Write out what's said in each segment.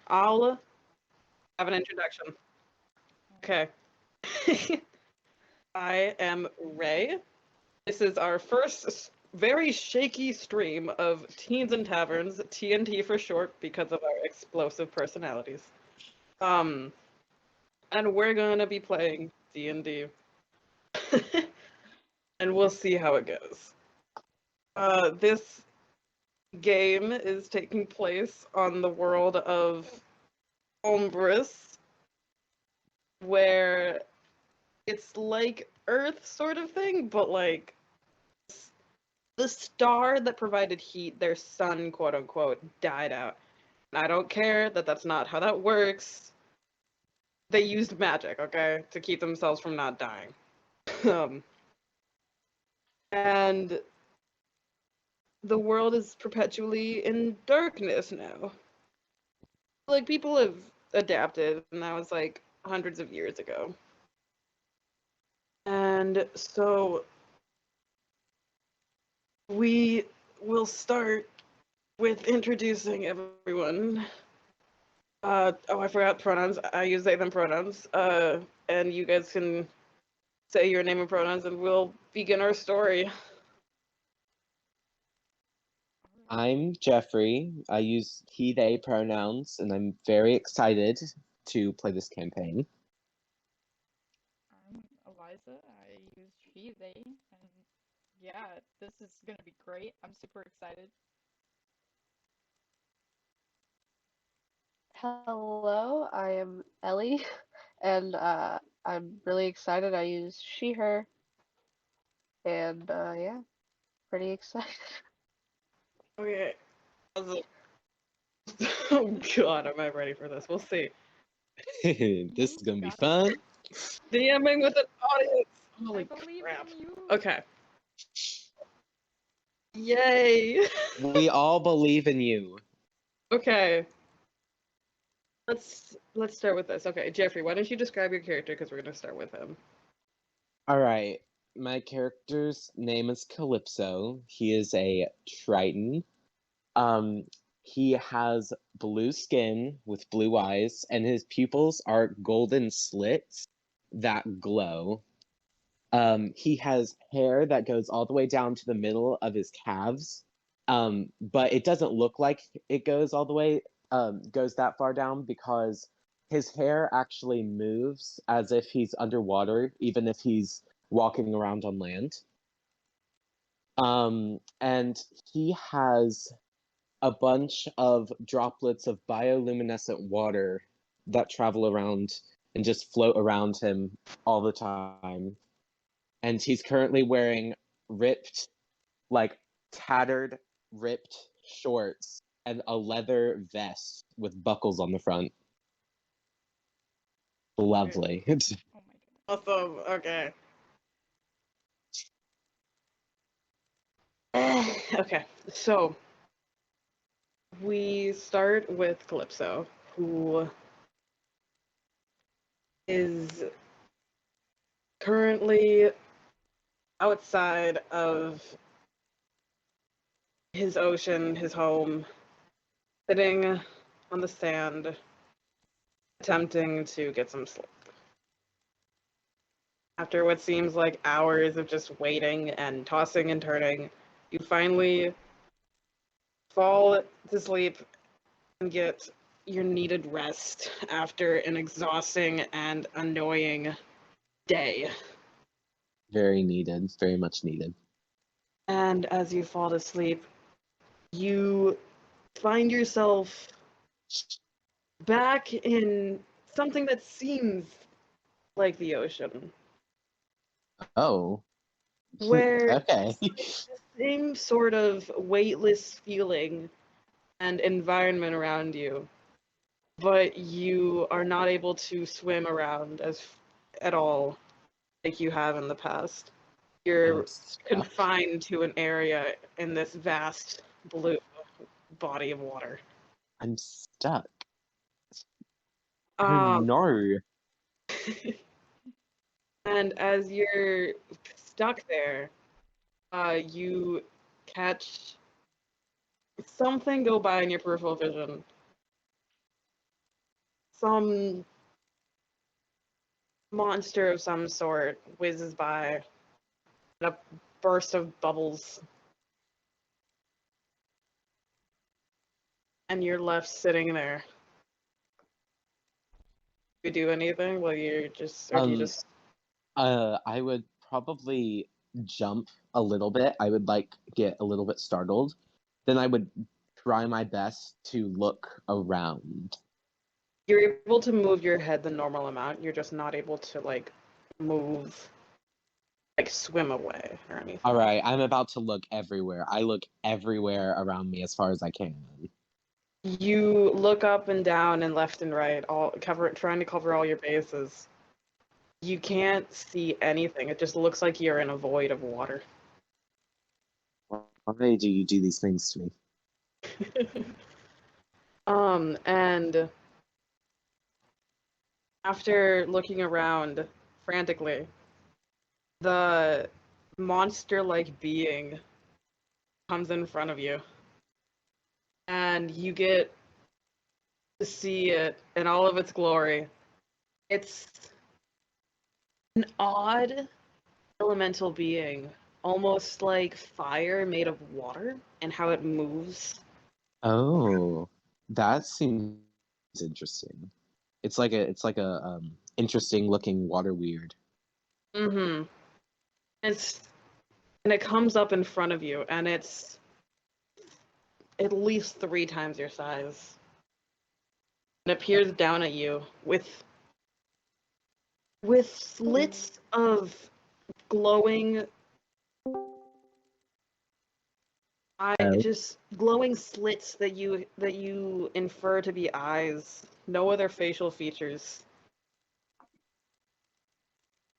I'll have an introduction. Okay. I am Ray. This is our first very shaky stream of Teens and Taverns, TNT for short, because of our explosive personalities. Um, and we're gonna be playing D&D. And we'll see how it goes. This game is taking place on the world of Ombris, where it's like Earth sort of thing, but like the star that provided heat, their sun, quote unquote, died out. And I don't care that that's not how that works. They used magic, okay, to keep themselves from not dying. um, and the world is perpetually in darkness now. Like, people have adapted, and that was like hundreds of years ago. And so we will start with introducing everyone. I forgot pronouns. I use they, them pronouns. And you guys can say your name and pronouns, and we'll begin our story. I'm Jeffrey. I use he, they pronouns, and I'm very excited to play this campaign. I'm Eliza. I use she, they, and yeah, this is gonna be great. I'm super excited. Hello, I am Ellie, and I'm really excited. I use she, her, and yeah, pretty excited. Okay. Oh god, am I ready for this? We'll see. This is gonna be fun. DMing with an audience. I Holy believe crap. in you. Okay. Yay. We all believe in you. Okay. Let's start with this. Okay, Jeffrey, why don't you describe your character, because we're gonna start with him. All right. My character's name is Calypso. He is a Triton. He has blue skin with blue eyes, and his pupils are golden slits that glow. He has hair that goes all the way down to the middle of his calves, but it doesn't look like it goes all the way goes that far down because his hair actually moves as if he's underwater, even if he's walking around on land. And he has a bunch of droplets of bioluminescent water that travel around and just float around him all the time. And he's currently wearing ripped, like tattered, ripped shorts and a leather vest with buckles on the front. Lovely. Oh my goodness. Awesome. Okay. Okay, so we start with Calypso, who is currently outside of his ocean, his home, sitting on the sand, attempting to get some sleep. After what seems like hours of just waiting and tossing and turning, you finally fall to sleep and get your needed rest after an exhausting and annoying day. Very needed, very much needed. And as you fall to sleep, you find yourself back in something that seems like the ocean. Oh. Where Okay. it's the same sort of weightless feeling and environment around you, but you are not able to swim around at all like you have in the past. You're I'm stuck. confined to an area in this vast blue body of water. I'm stuck. Um, No. and as you're stuck there, you catch something go by in your peripheral vision. some monster of some sort whizzes by in a burst of bubbles, and you're left sitting there. You do anything? Well, you're just, or do you Um, just? I would probably jump a little bit. I would like get a little bit startled. Then I would try my best to look around. You're able to move your head the normal amount. You're just not able to like move, like swim away or anything. All right, I'm about to look everywhere. I look everywhere around me as far as I can. You look up and down and left and right, trying to cover all your bases. You can't see anything. It just looks like you're in a void of water. Why do you do these things to me? And after looking around frantically, the monster-like being comes in front of you, and you get to see it in all of its glory. It's an odd elemental being, almost like fire made of water, and how it moves. Oh, that seems interesting. It's like a interesting looking water weird. Mm-hmm. It's and it comes up in front of you, and it's at least 3 times your size. It peers down at you with slits of glowing Oh. just glowing slits that you infer to be eyes. No other facial features.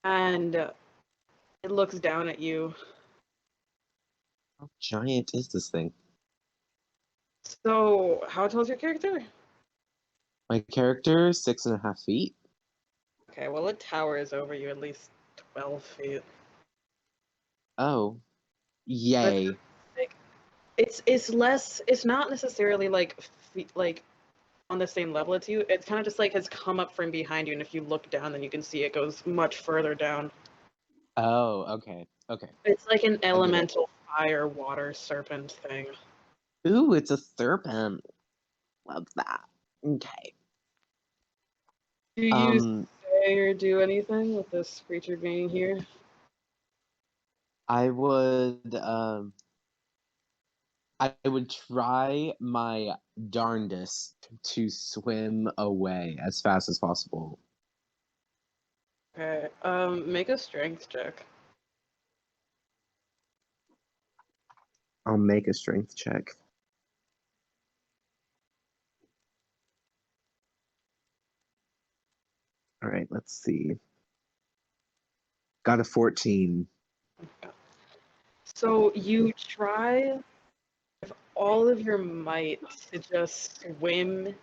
And it looks down at you. How giant is this thing? So, how tall is your character? My character, 6.5 feet. Okay, well, it towers over you at least 12 feet. Oh, But yay. like, it's less. It's not necessarily like on the same level as you. It's kind of just like has come up from behind you, and if you look down, then you can see it goes much further down. Oh, okay, okay. It's like an I get it. elemental fire water serpent thing. Ooh, it's a serpent. Love that. Okay. Do you Um, say or do anything with this creature being here? I would I would try my darndest to swim away as fast as possible. Okay. Make a strength check. I'll make a strength check. All right, let's see. Got a 14. So you try with all of your might to just swim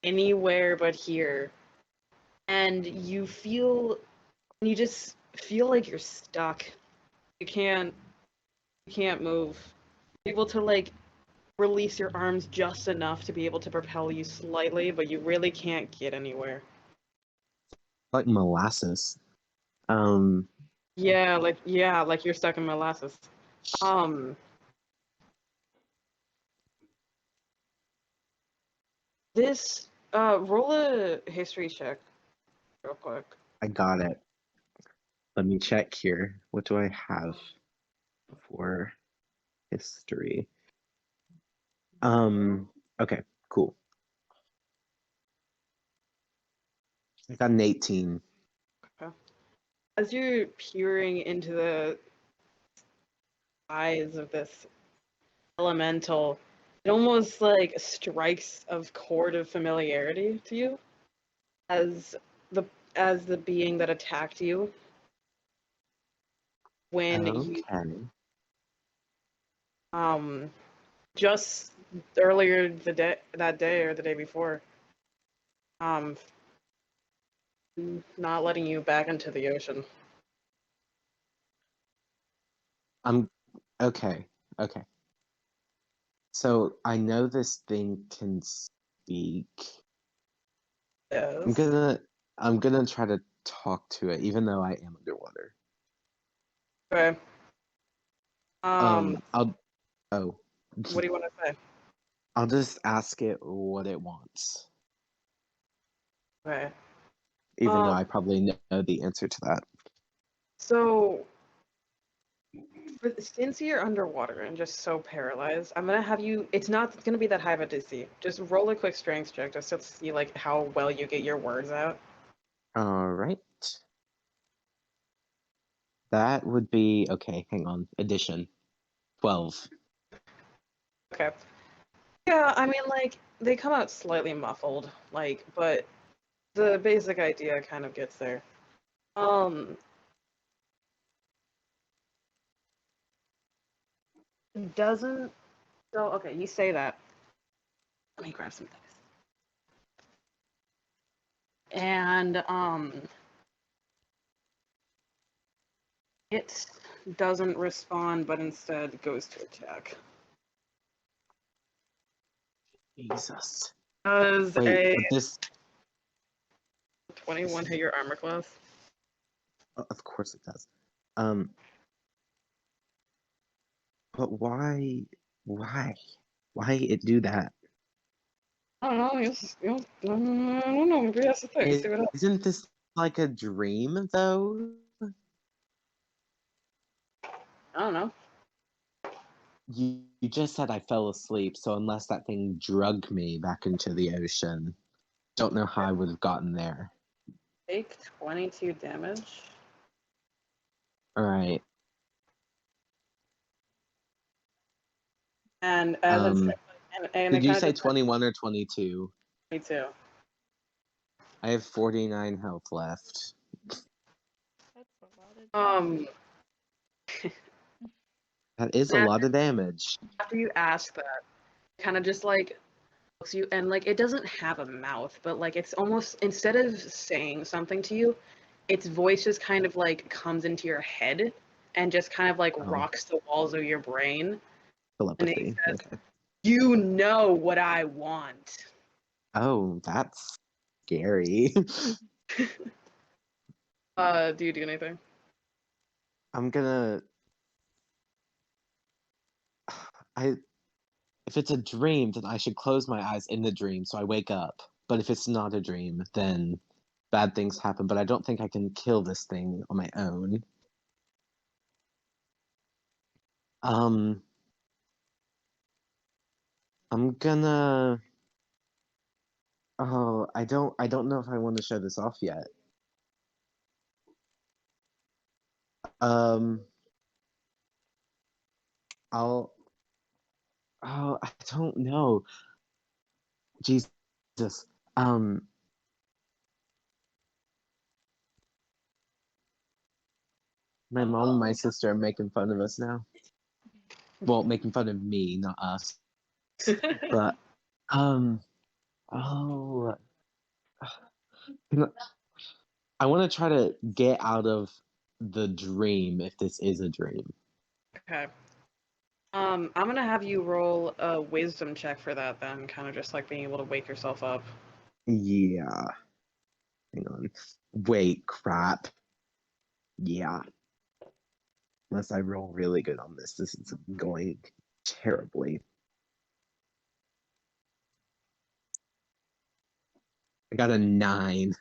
anywhere but here, and you just feel like you're stuck. You can't move. You're able to like release your arms just enough to be able to propel you slightly, but you really can't get anywhere. Like molasses. Yeah, like you're stuck in molasses. Um, this roll a history check real quick. I got it. Let me check here. What do I have for history? Okay, cool. I got an 18. Okay. As you're peering into the eyes of this elemental, it almost like strikes a chord of familiarity to you as the as the being that attacked you when you Okay. um just earlier that day or the day before um not letting you back into the ocean. I'm okay. Okay. So I know this thing can speak. I'm Yes. gonna try to talk to it, even though I am underwater. Okay. I'll What do you want to say? I'll just ask it what it wants, Okay. even though I probably know the answer to that. So, since you're underwater and just so paralyzed, I'm gonna have you. It's not gonna be that high of a DC. Just roll a quick strength check just to see like how well you get your words out. All right. That would be okay. Hang on. Addition 12. Okay. Yeah, I mean, like they come out slightly muffled, like, but the basic idea kind of gets there. Um, doesn't. So okay, you say that. Let me grab some things. And it doesn't respond, but instead goes to attack. Jesus. Does Wait, a but this 21 hit your armor class? of course it does. But why it do that? I don't know. I don't know. Maybe that's the thing. See what happens. Isn't this like a dream though? I don't know. You just said I fell asleep, so unless that thing drugged me back into the ocean, don't know how I would have gotten there. Take 22 damage. All right. And as it's and Did it you kind of say just 21 or 22? 22. I have 49 health left. That's a lot of damage. That is a lot of damage. After you ask that, kind of just like looks you and like it doesn't have a mouth, but like it's almost instead of saying something to you, its voice just kind of like comes into your head and just kind of like Oh. rocks the walls of your brain. Telepathy. And it says, Okay. "You know what I want." Oh, that's scary. Do you do anything? I'm gonna. If it's a dream, then I should close my eyes in the dream so I wake up. But if it's not a dream, then bad things happen. But I don't think I can kill this thing on my own. I'm gonna. Oh, I don't know if I want to show this off yet. Um, I'll. Oh, I don't know. Jesus. Um, my mom and my sister are making fun of us now. Well, making fun of me, not us. But oh, I want to try to get out of the dream if this is a dream. Okay. I'm gonna have you roll a wisdom check for that then, kind of just like being able to wake yourself up. Yeah. Hang on. Wait, crap. Yeah. Unless I roll really good on this, this is going terribly. I got a 9.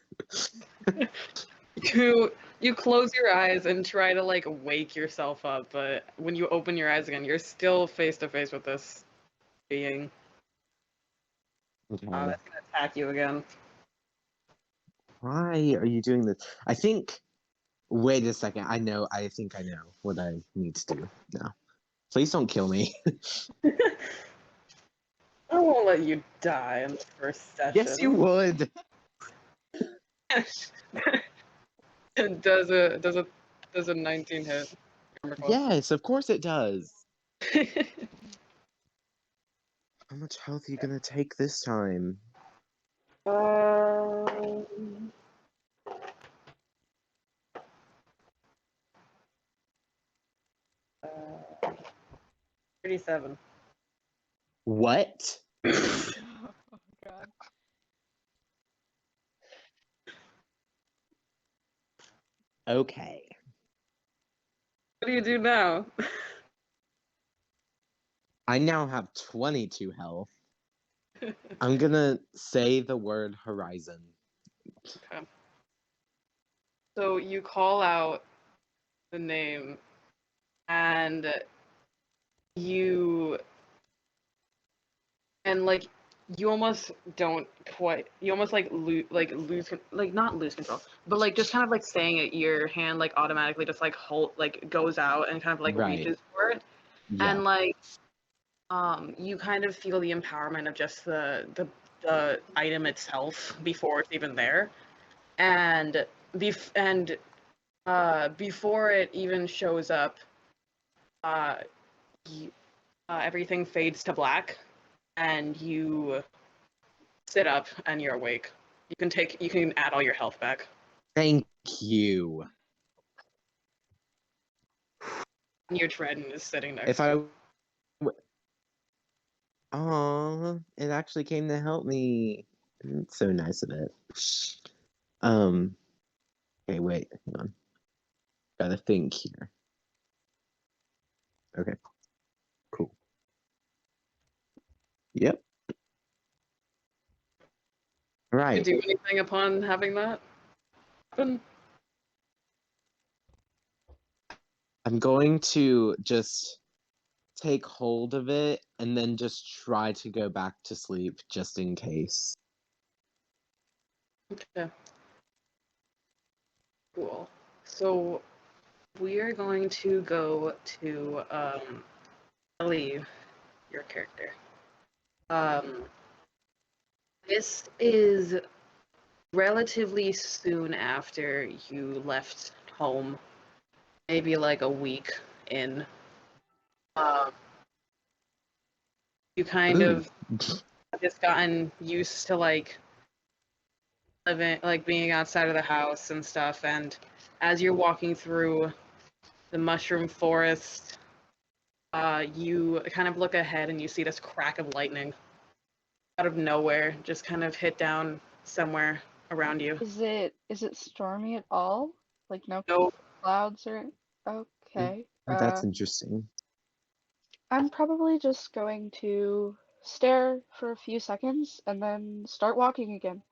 You close your eyes and try to like wake yourself up, but when you open your eyes again, you're still face to face with this being. Okay. That's gonna attack you again. Why are you doing this? I think. Wait a second. I think I know what I need to do now. Please don't kill me. I won't let you die in the first session. Yes, you would. Does a 19 hit? Yes, of course it does. How much health are you gonna take this time? Um, 37. What? Oh god. Okay. What do you do now? I now have 22 health. I'm gonna say the word horizon. Okay. So you call out the name, and you and like you almost don't quite. You almost like lose like not lose control, but like just kind of like staying at your hand like automatically just like hold like goes out and kind of like Right. reaches for it, Yeah. and like you kind of feel the empowerment of just the item itself before it's even there, and before it even shows up, uh, you, everything fades to black, and you sit up and you're awake. You can add all your health back. Thank you. And your trident is sitting next If to I you. Aw, it actually came to help me. It's so nice of it. Um, okay, wait, hang on. Gotta think here. Okay, cool. Yep. You Right. do anything upon having that happen? I'm going to just take hold of it and then just try to go back to sleep just in case. Okay. Cool. So we are going to go to Ellie, your character. Um, this is relatively soon after you left home, maybe like a week in. Um, you kind Ooh. of just gotten used to like living, like being outside of the house and stuff. And as you're walking through the mushroom forest, you kind of look ahead and you see this crack of lightning out of nowhere, just kind of hit down somewhere around you. Is it stormy at all? Like no No, clouds or okay. Oh, that's interesting. I'm probably just going to stare for a few seconds and then start walking again.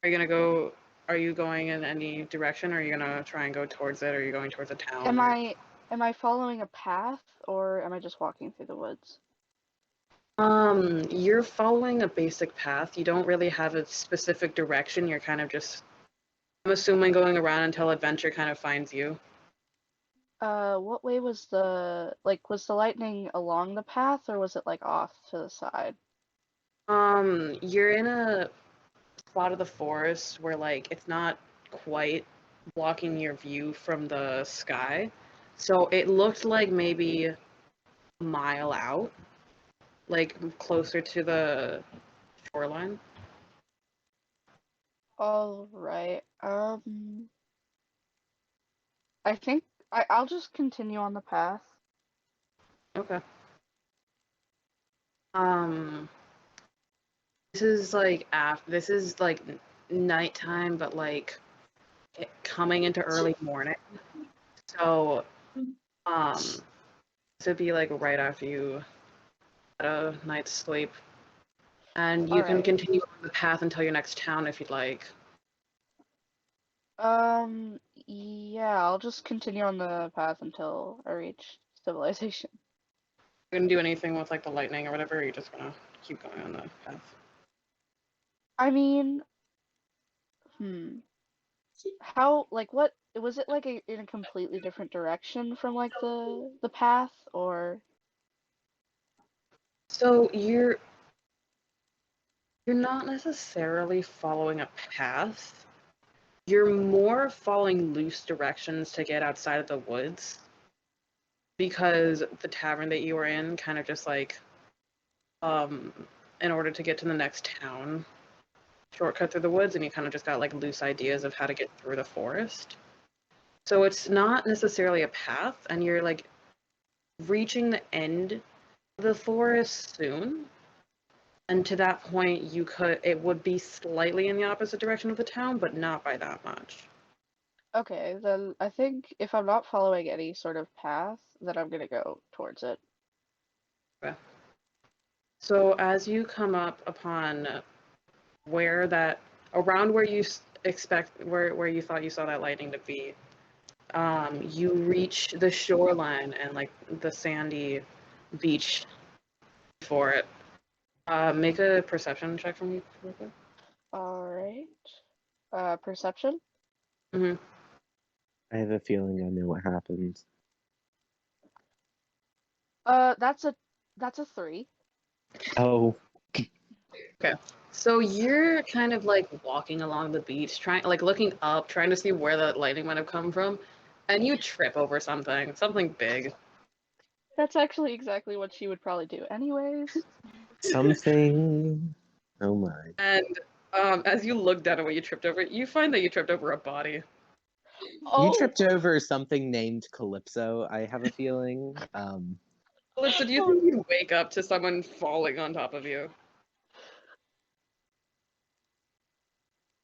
are you gonna go? Are you going in any direction? Or are you gonna try and go towards it? Or are you going towards a town? Am Or... I following a path or am I just walking through the woods? You're following a basic path. You don't really have a specific direction. You're kind of just, I'm assuming, going around until adventure kind of finds you. What way was was the lightning along the path or was it like off to the side? You're in a spot of the forest where like it's not quite blocking your view from the sky. So it looked like maybe a mile out, like closer to the shoreline. All right. I think I'll just continue on the path. Okay. Um, this is like nighttime, but like coming into early morning. So um, this would be like right after you had a night's sleep, and All you can right. continue on the path until your next town if you'd like. Yeah, I'll just continue on the path until I reach civilization. You gonna do anything with like the lightning or whatever, or you're just gonna keep going on the path? I mean, hmm. How, like, what, was it like in a completely different direction from like the path or So you're not necessarily following a path. You're more following loose directions to get outside of the woods because the tavern that you were in kind of just like um in order to get to the next town, shortcut through the woods, and you kind of just got like loose ideas of how to get through the forest. So it's not necessarily a path, and you're like reaching the end of the forest soon. And to that point, it would be slightly in the opposite direction of the town, but not by that much. Okay, then I think if I'm not following any sort of path, then I'm gonna go towards it. Okay. So as you come up upon where that around where you expect where you thought you saw that lightning to be, you reach the shoreline and like the sandy beach for it. Make a perception check for me, real quick. All right. Perception? Mm-hmm. I have a feeling I know what happened. That's a 3. Oh, Okay. So you're kind of like walking along the beach, trying like looking up, trying to see where that lightning might have come from, and you trip over something big. That's actually exactly what she would probably do anyways. something. Oh my. And as you look down at what you tripped over, you find that you tripped over a body. You Oh, tripped over something named Calypso, I have a feeling. Calypso, do you think you'd wake up to someone falling on top of you?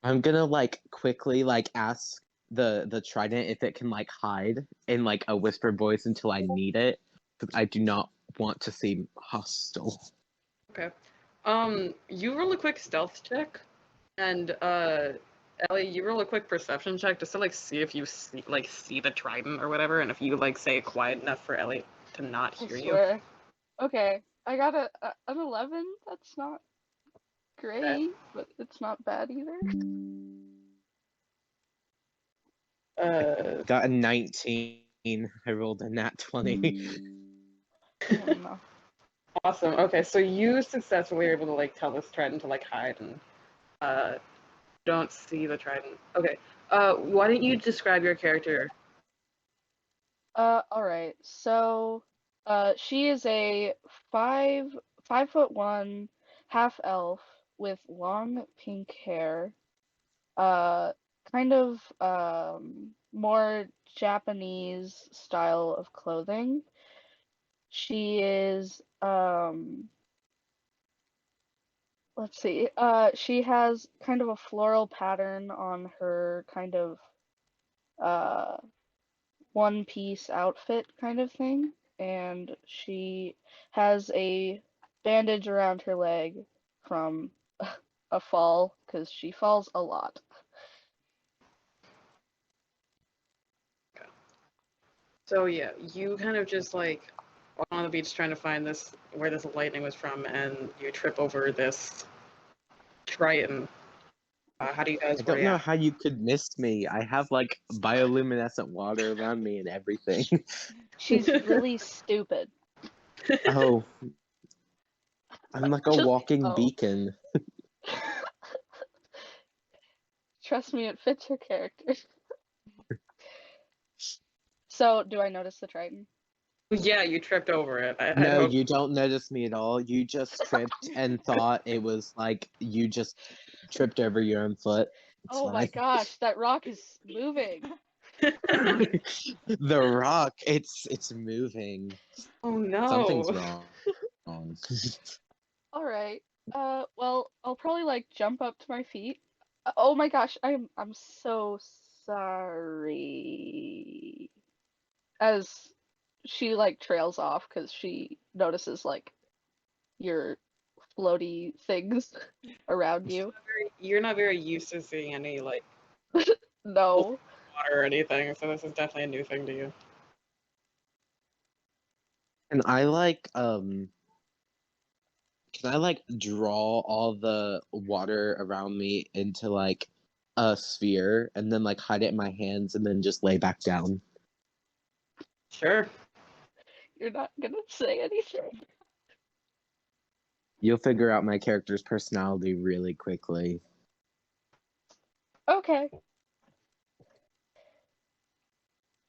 I'm gonna like quickly like ask the trident if it can like hide in like a whispered voice until I need it, because I do not want to seem hostile. Okay. You roll a quick stealth check, and Ellie, you roll a quick perception check just to like see if you see the trident or whatever, and if you like say it quiet enough for Ellie to not I hear you. swear. Okay, I got an 11. That's not great, but it's not bad either. Got a 19. I rolled a nat 20. Oh no. Awesome. Okay, so you successfully were able to like tell this trident to like hide and uh don't see the trident. Okay. Why don't you describe your character? All right. So, she is a 5'1" half elf with long pink hair. Uh, kind of more Japanese style of clothing. She is let's see. She has kind of a floral pattern on her kind of uh one piece outfit kind of thing, and she has a bandage around her leg from a fall because she falls a lot. So yeah, you kind of just like on the beach trying to find this where this lightning was from, and you trip over this triton. How do you I guys don't know react? how you could miss me. I have like bioluminescent water around me and everything. She's really stupid. Oh, I'm like a Just walking oh. beacon. Trust me, it fits her character. So, do I notice the Triton? Yeah, you tripped over it. I'd No, hope. you don't notice me at all. You just tripped and thought it was like you just tripped over your own foot. It's Oh my fine. gosh, that rock is moving. The rock, it's moving. Oh Something's no. wrong. All right. Well, I'll probably like jump up to my feet. Oh my gosh, I'm so sorry. As she like trails off because she notices like your floaty things around you. You're not very used to seeing any like No. water or anything, so this is definitely a new thing to you. And I like can I like draw all the water around me into like a sphere and then like hide it in my hands and then just lay back down? Sure. You're not gonna say anything. You'll figure out my character's personality really quickly. Okay.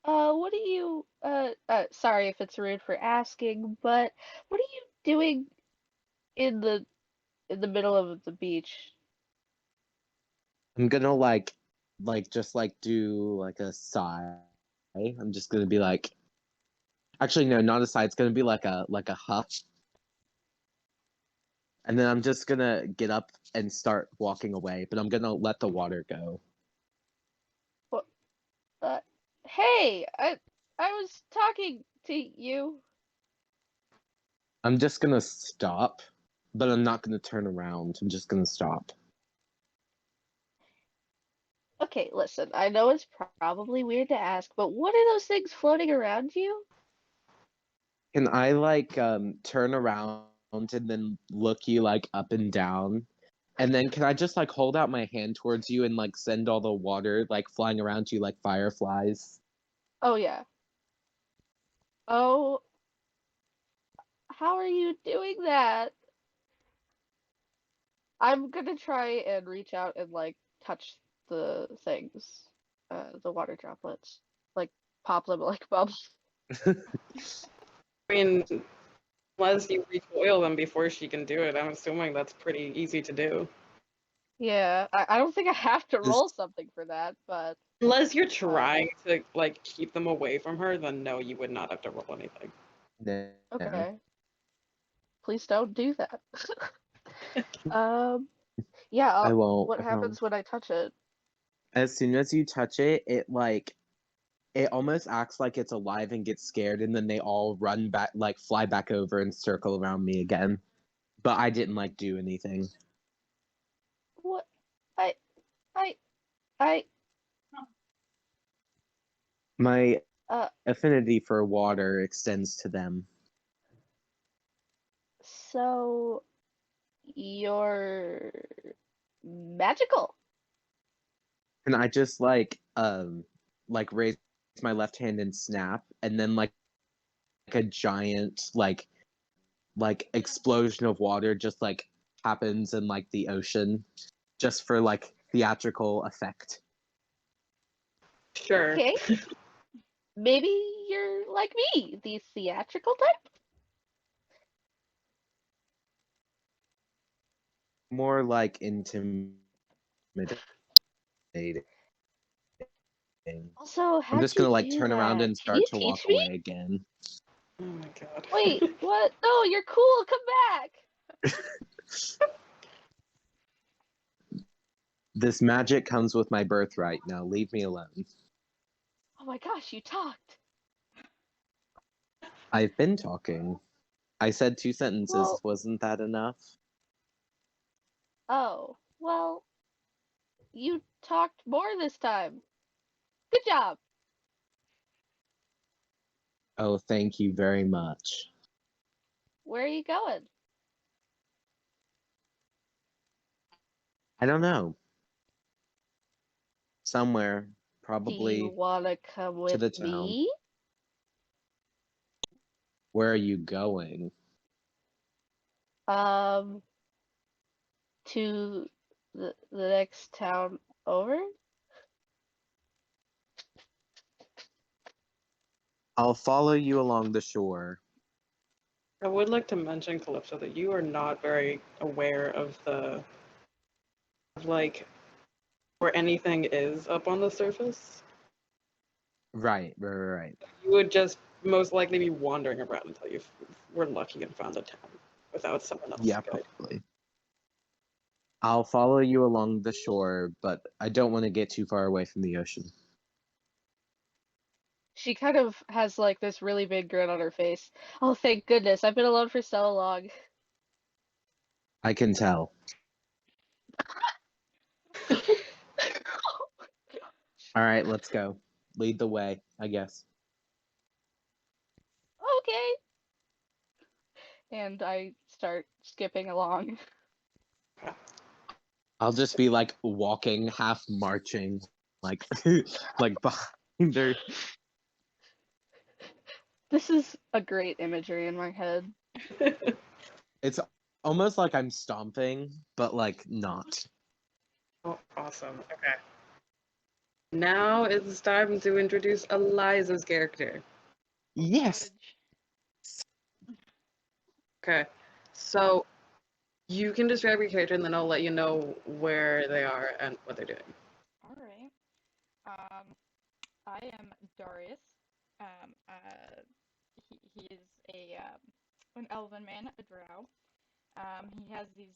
What are you, sorry if it's rude for asking, but what are you doing in the middle of the beach? I'm gonna like just like do like a sigh. I'm just gonna be like, actually no, not a sigh. It's gonna be like a huff, and then I'm just gonna get up and start walking away. But I'm gonna let the water go. What? Hey, I was talking to you. I'm just gonna stop, but I'm not gonna turn around. I'm just gonna stop. Okay, listen, I know it's probably weird to ask, but what are those things floating around you? Can I like turn around and then look you like up and down? And then can I just like hold out my hand towards you and like send all the water like flying around you like fireflies? Oh yeah. Oh, how are you doing that? I'm gonna try and reach out and like touch the things, the water droplets, like pop them like bubbles. I mean, unless you recoil them before she can do it, I'm assuming that's pretty easy to do. Yeah, I don't think I have to roll Just something for that, but Unless you're uh, trying to like keep them away from her, then no, you would not have to roll anything. no. okay. Please don't do that. Um, yeah, I won't. what I won't. happens when I touch it? As soon as you touch it, it almost acts like it's alive and gets scared, and then they all run back, like fly back over and circle around me again. But I didn't like do anything. What? I, I, I, My uh, affinity for water extends to them. so you're magical. And I just like raise my left hand and snap, and then like a giant like explosion of water just like happens in like the ocean just for like theatrical effect. Sure. Okay, maybe you're like me, the theatrical type. More like intimidating. Also, I'm how'd just you gonna like do turn around that? and Can you start to teach walk me? away again. Oh my god. Wait, what? No, you're cool. Come back. This magic comes with my birthright. Now leave me alone. Oh my gosh, you talked. I've been talking. I said 2 sentences. Well, Wasn't that enough? oh, well, you talked more this time. Good job. Oh, thank you very much. Where are you going? I don't know. Somewhere, Do you probably wanna come to with the town. me? Where are you going? Um, to the next town over? I'll follow you along the shore. I would like to mention, Calypso, that you are not very aware of like where anything is up on the surface. Right. You would just most likely be wandering around until you were lucky and found a town without someone else Yeah, to guide. probably. I'll follow you along the shore, but I don't want to get too far away from the ocean. She kind of has like this really big grin on her face. Oh, thank goodness. I've been alone for so long. I can tell. All right, let's go. Lead the way, I guess. Okay. And I start skipping along. I'll just be like walking, half marching, like like behind her. This is a great imagery in my head. It's almost like I'm stomping, but like not. Oh, awesome. Okay. Now it's time to introduce Eliza's character. Yes. Fudge. Okay. So you can describe your character and then I'll let you know where they are and what they're doing. All right. I am Darius. He is an elven man, a drow. He has these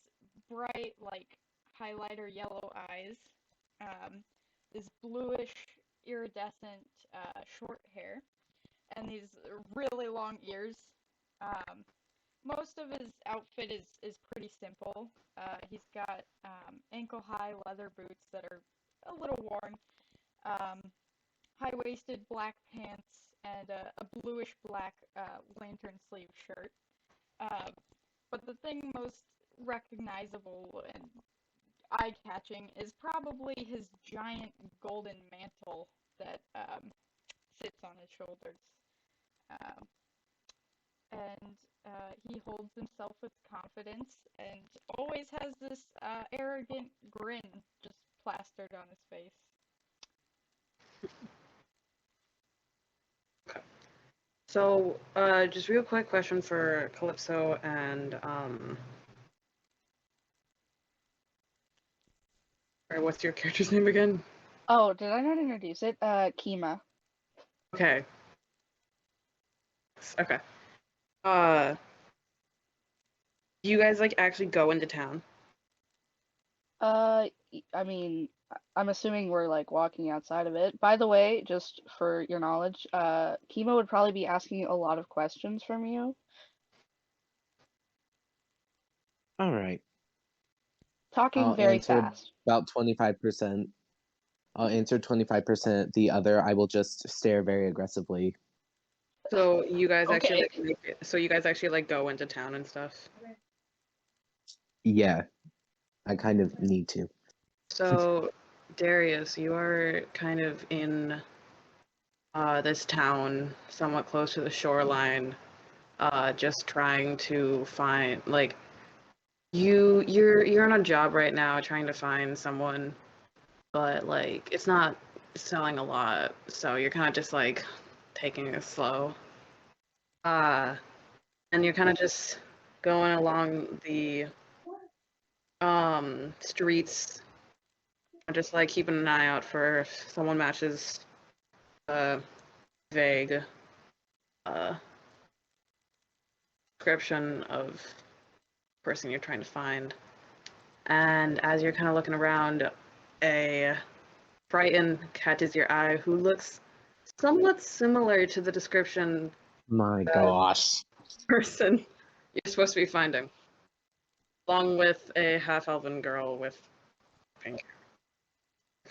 bright, like highlighter yellow eyes. This bluish iridescent short hair and these really long ears. Um, Most of his outfit is pretty simple. He's got ankle-high leather boots that are a little worn, um, high-waisted black pants, and a bluish-black lantern sleeve shirt. Uh, but the thing most recognizable and eye-catching is probably his giant golden mantle that sits on his shoulders. Um, and he holds himself with confidence and always has this arrogant grin just plastered on his face. So, just real quick question for Calypso and or what's your character's name again? Oh, did I not introduce it? Kima. Okay. Okay. Uh, do you guys like actually go into town? I mean, I'm assuming we're like walking outside of it. By the way, just for your knowledge, Kima would probably be asking a lot of questions from you. All right. Talking I'll very answer fast. about 25%. I'll answer 25%. The other, I will just stare very aggressively. So you guys actually Okay. you guys actually like go into town and stuff. Yeah, I kind of need to. So Darius, you are kind of in this town, somewhat close to the shoreline, just trying to find like you're on a job right now trying to find someone, but like it's not selling a lot, so you're kind of just like taking it slow. Uh, and you're kind of just going along the streets, just like keeping an eye out for if someone matches a vague uh description of person you're trying to find. And as you're kind of looking around, a frightened catches your eye who looks somewhat similar to the description My of gosh. person you're supposed to be finding, along with a half-elven girl with pink hair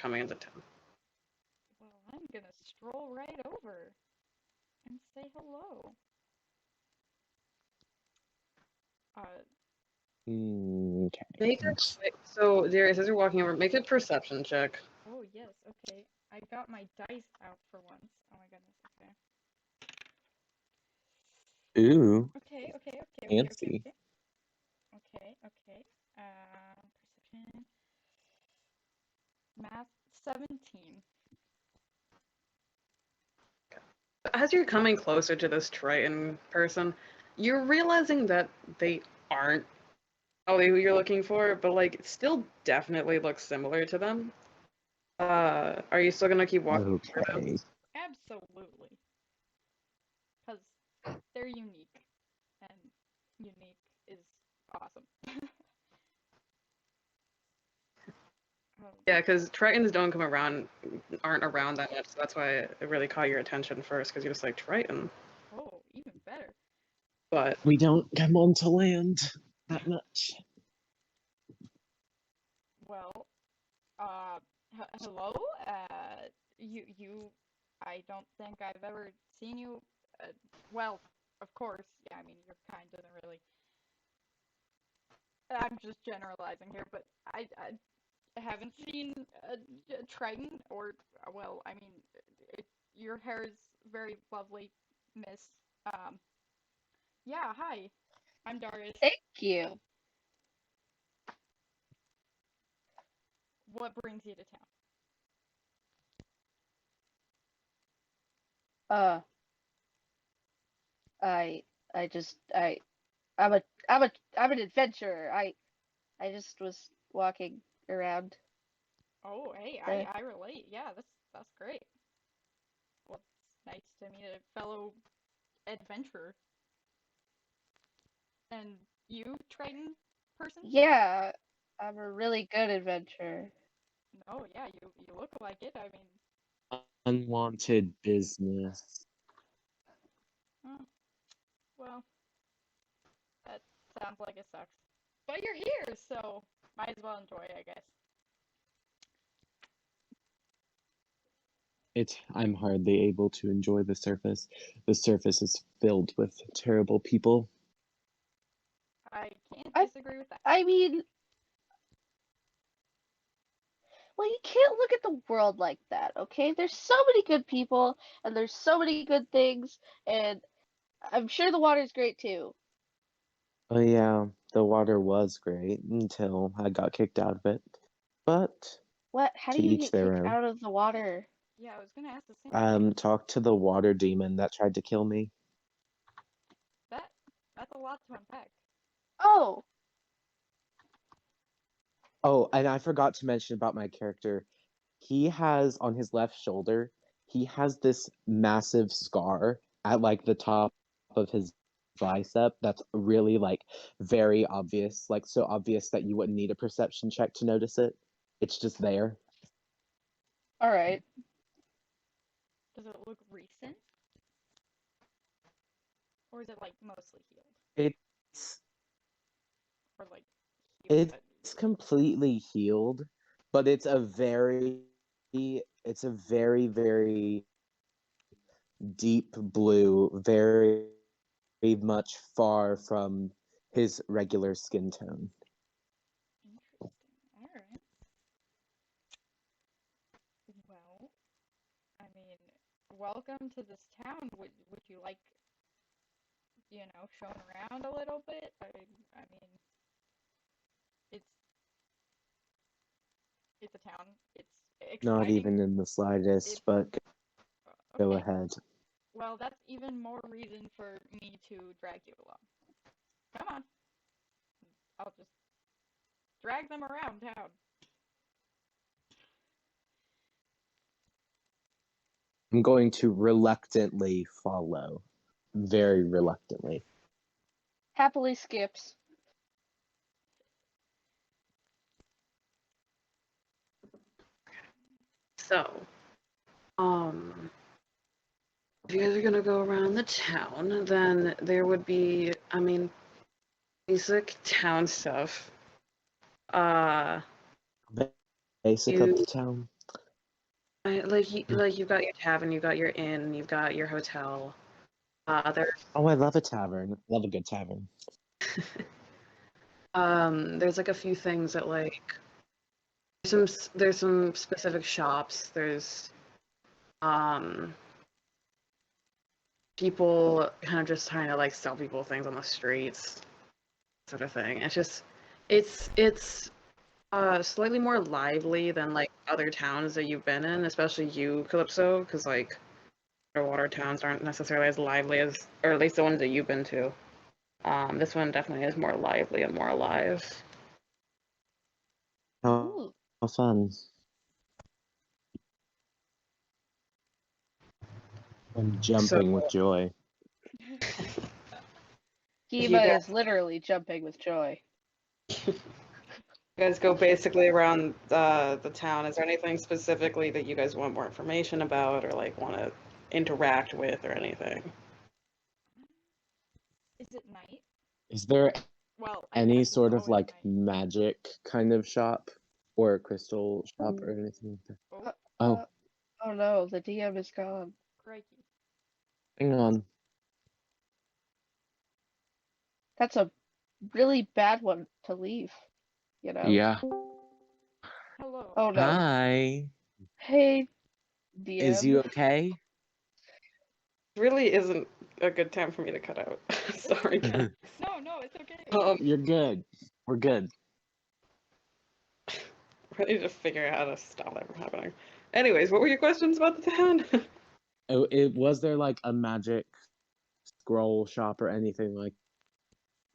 coming into town. Well, I'm gonna stroll right over and say hello. Uh, Okay. So Darius, as you're walking over, make a perception check. oh yes, okay. I got my dice out for once. Oh my goodness, okay. Ooh, Okay. fancy. Okay. Perception. Math 17. As you're coming closer to this Triton person, you're realizing that they aren't who you're looking for, but like it still definitely looks similar to them. Are you still gonna keep walking through them? Okay. Absolutely. Because they're unique. And unique is awesome. Um, Yeah, because Tritons don't come around, aren't around that much, so that's why it really caught your attention first, because you're just like Triton. oh, even better. But We don't come onto land that much. Well, hello? You, I don't think I've ever seen you. Well, of course, yeah, I mean, your kind doesn't really. I'm just generalizing here, but I haven't seen a Triton, or, well, I mean, your hair is very lovely, miss. Um, yeah, hi, I'm Darius. Thank you. What brings you to town? Uh, I, I just, I'm a, I'm an adventurer. I just was walking around Oh, hey, the. I relate. Yeah, that's great. Well, it's nice to meet a fellow adventurer. And you, Triton person? Yeah, I'm a really good adventurer. No, yeah, you look like it. I mean, unwanted business. Oh, well, that sounds like it sucks. But you're here, so might as well enjoy, I guess. I'm hardly able to enjoy the surface. The surface is filled with terrible people. I can't I- disagree with that. I mean, well, you can't look at the world like that, okay? There's so many good people, and there's so many good things, and I'm sure the water's great too. Oh yeah, the water was great until I got kicked out of it. But What? How do to you each get their kicked own. out of the water? Yeah, I was gonna ask the same thing. Talk to the water demon that tried to kill me. That's a lot to unpack. Oh, Oh, and I forgot to mention about my character. He has on his left shoulder, he has this massive scar at like the top of his bicep that's really like very obvious, like so obvious that you wouldn't need a perception check to notice it. It's just there. all right. Does it look recent? Or is it like mostly healed? It's Or like healed it's completely healed, but it's a very, very deep blue, very much far from his regular skin tone. Interesting. Alright. Well, I mean, welcome to this town. Would you like, shown around a little bit? I mean, it's it's a town. It's Not exciting. even in the slightest, but go Okay. ahead. Well, that's even more reason for me to drag you along. Come on. I'll just drag them around town. I'm going to reluctantly follow. Very reluctantly. Happily skips. So, if you guys are gonna go around the town, then there would be, I mean, basic town stuff. Basic of the town. Like you've got your tavern, you've got your inn, you've got your hotel. There, Oh, I love a tavern. Love a good tavern. there's like a few things that like there's some specific shops. There's people kind of just trying to like sell people things on the streets, sort of thing. It's slightly more lively than like other towns that you've been in, especially you, Calypso, because like underwater towns aren't necessarily as lively as, or at least the ones that you've been to. This one definitely is more lively and more alive. How, Ooh. how fun. I'm jumping with joy. You Kiba guys, is literally jumping with joy. you guys go basically around the town. Is there anything specifically that you guys want more information about, or like want to interact with, or anything? Is it night? Is there Well, I any guess it's sort of always like night. magic kind of shop or a crystal shop or anything like that? Oh, Oh no, the DM is gone. Crikey. hang on. That's a really bad one to leave, you know? Yeah. Hello. Oh no. Hi. Hey, Is DM. you okay? Really isn't a good time for me to cut out. Sorry, guys. No, it's okay. You're good. We're good. Ready to figure out how to stop that from happening. Anyways, what were your questions about the town? Was there like a magic scroll shop or anything like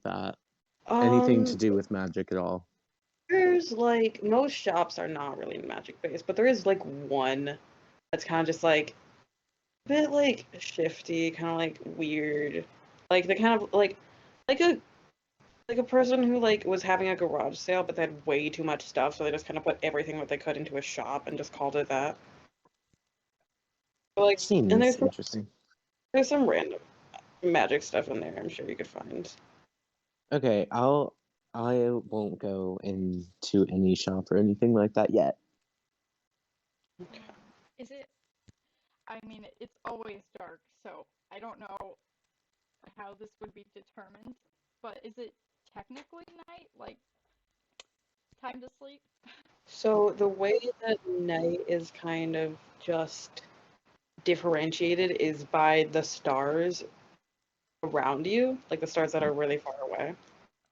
that? Anything to do with magic at all? There's like most shops are not really magic based, but there is like one that's kind of just like a bit like shifty, kind of like weird, like the kind of like a like a person who like was having a garage sale, but they had way too much stuff, so they just kind of put everything that they could into a shop and just called it that. Like, and Seems interesting. there's some random magic stuff in there. I'm sure you could find. Okay, I won't go into any shop or anything like that yet. Is it? I mean, it's always dark, so I don't know how this would be determined. But is it technically night? Like time to sleep? So the way that night is kind of just differentiated is by the stars around you, like the stars that are really far away.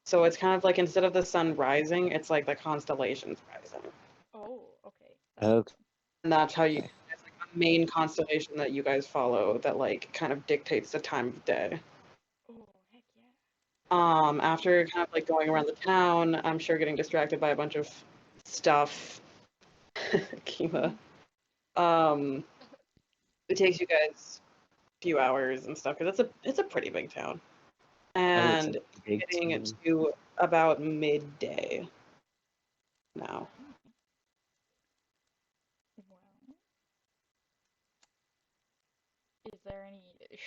So it's kind of like instead of the sun rising, it's like the constellations rising. Oh, okay. Okay. And that's how you it's like a main constellation that you guys follow that like kind of dictates the time of day. Oh, heck yeah. After kind of like going around the town, I'm sure getting distracted by a bunch of stuff. Kima. Um, it takes you guys a few hours and stuff because it's a pretty big town. Oh, it's a And big getting town. to about midday now. Well, is there any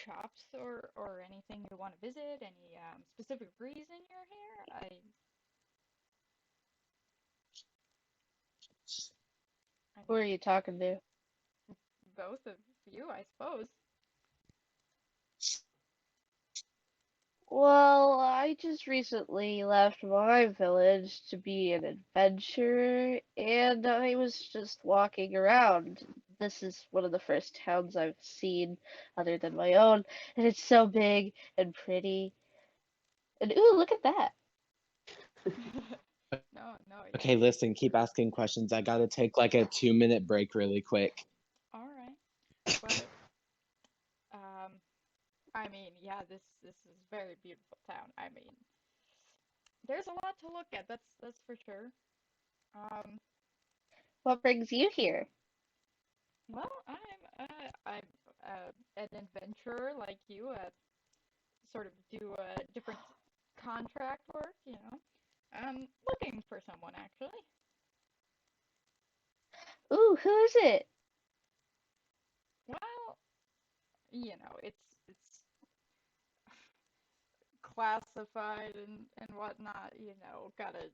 shops or anything you want to visit? Any specific reason you're here? I Who are you talking to? both of you, I suppose. Well, I just recently left my village to be an adventurer, and I was just walking around. This is one of the first towns I've seen other than my own, and it's so big and pretty. And ooh, look at that. No, no, Okay, yeah. listen, keep asking questions. I gotta take like a 2-minute break really quick. All right. But I mean, yeah, this is a very beautiful town. I mean, there's a lot to look at. That's for sure. Um, What brings you here? well, I'm an adventurer like you. Sort of do different contract work. Looking for someone actually. Ooh, who is it? Well, it's classified and whatnot. Gotta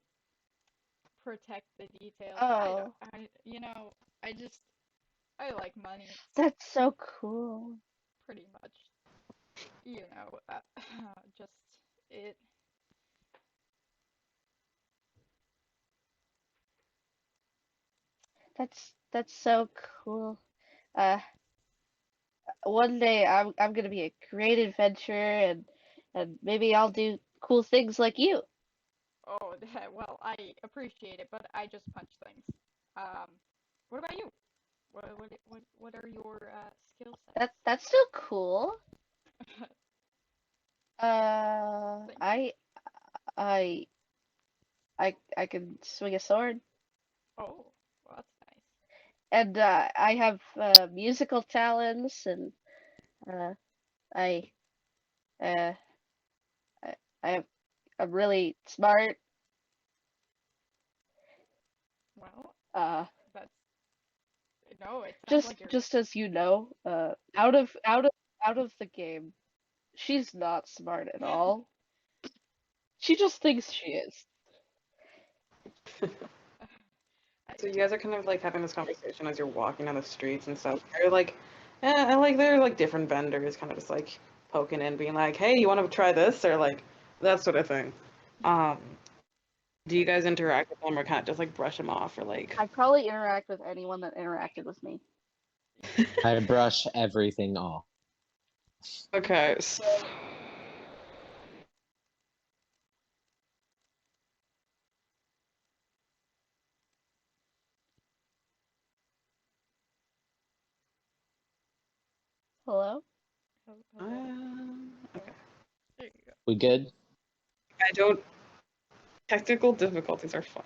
protect the details. I don't. Oh, I just I like money. that's so cool. Pretty much. Just it. That's so cool. Uh, one day I'm gonna be a great adventurer and maybe I'll do cool things like you. Oh, well, I appreciate it, but I just punch things. Um, what about you? What are your skill That's still cool. sets? Uh, Thank you. I I I can swing a sword, Oh, well, that's nice. and I have musical talents, and uh, I uh, I I have I'm really smart. Well, Uh, that's no. It sounds just like you're. just as you know, out of the game, she's not smart at all. She just thinks she is. I, So you guys are kind of like having this conversation as you're walking down the streets and stuff. You're like, I like there are like different vendors kind of just like poking in, being like, hey, you want to try this or like that sort of thing. Um, do you guys interact with them or kind of just like brush them off or like? I probably interact with anyone that interacted with me. I brush everything off. Okay, so Hello? hello. okay. There you go. We good? I don't. Technical difficulties are fun.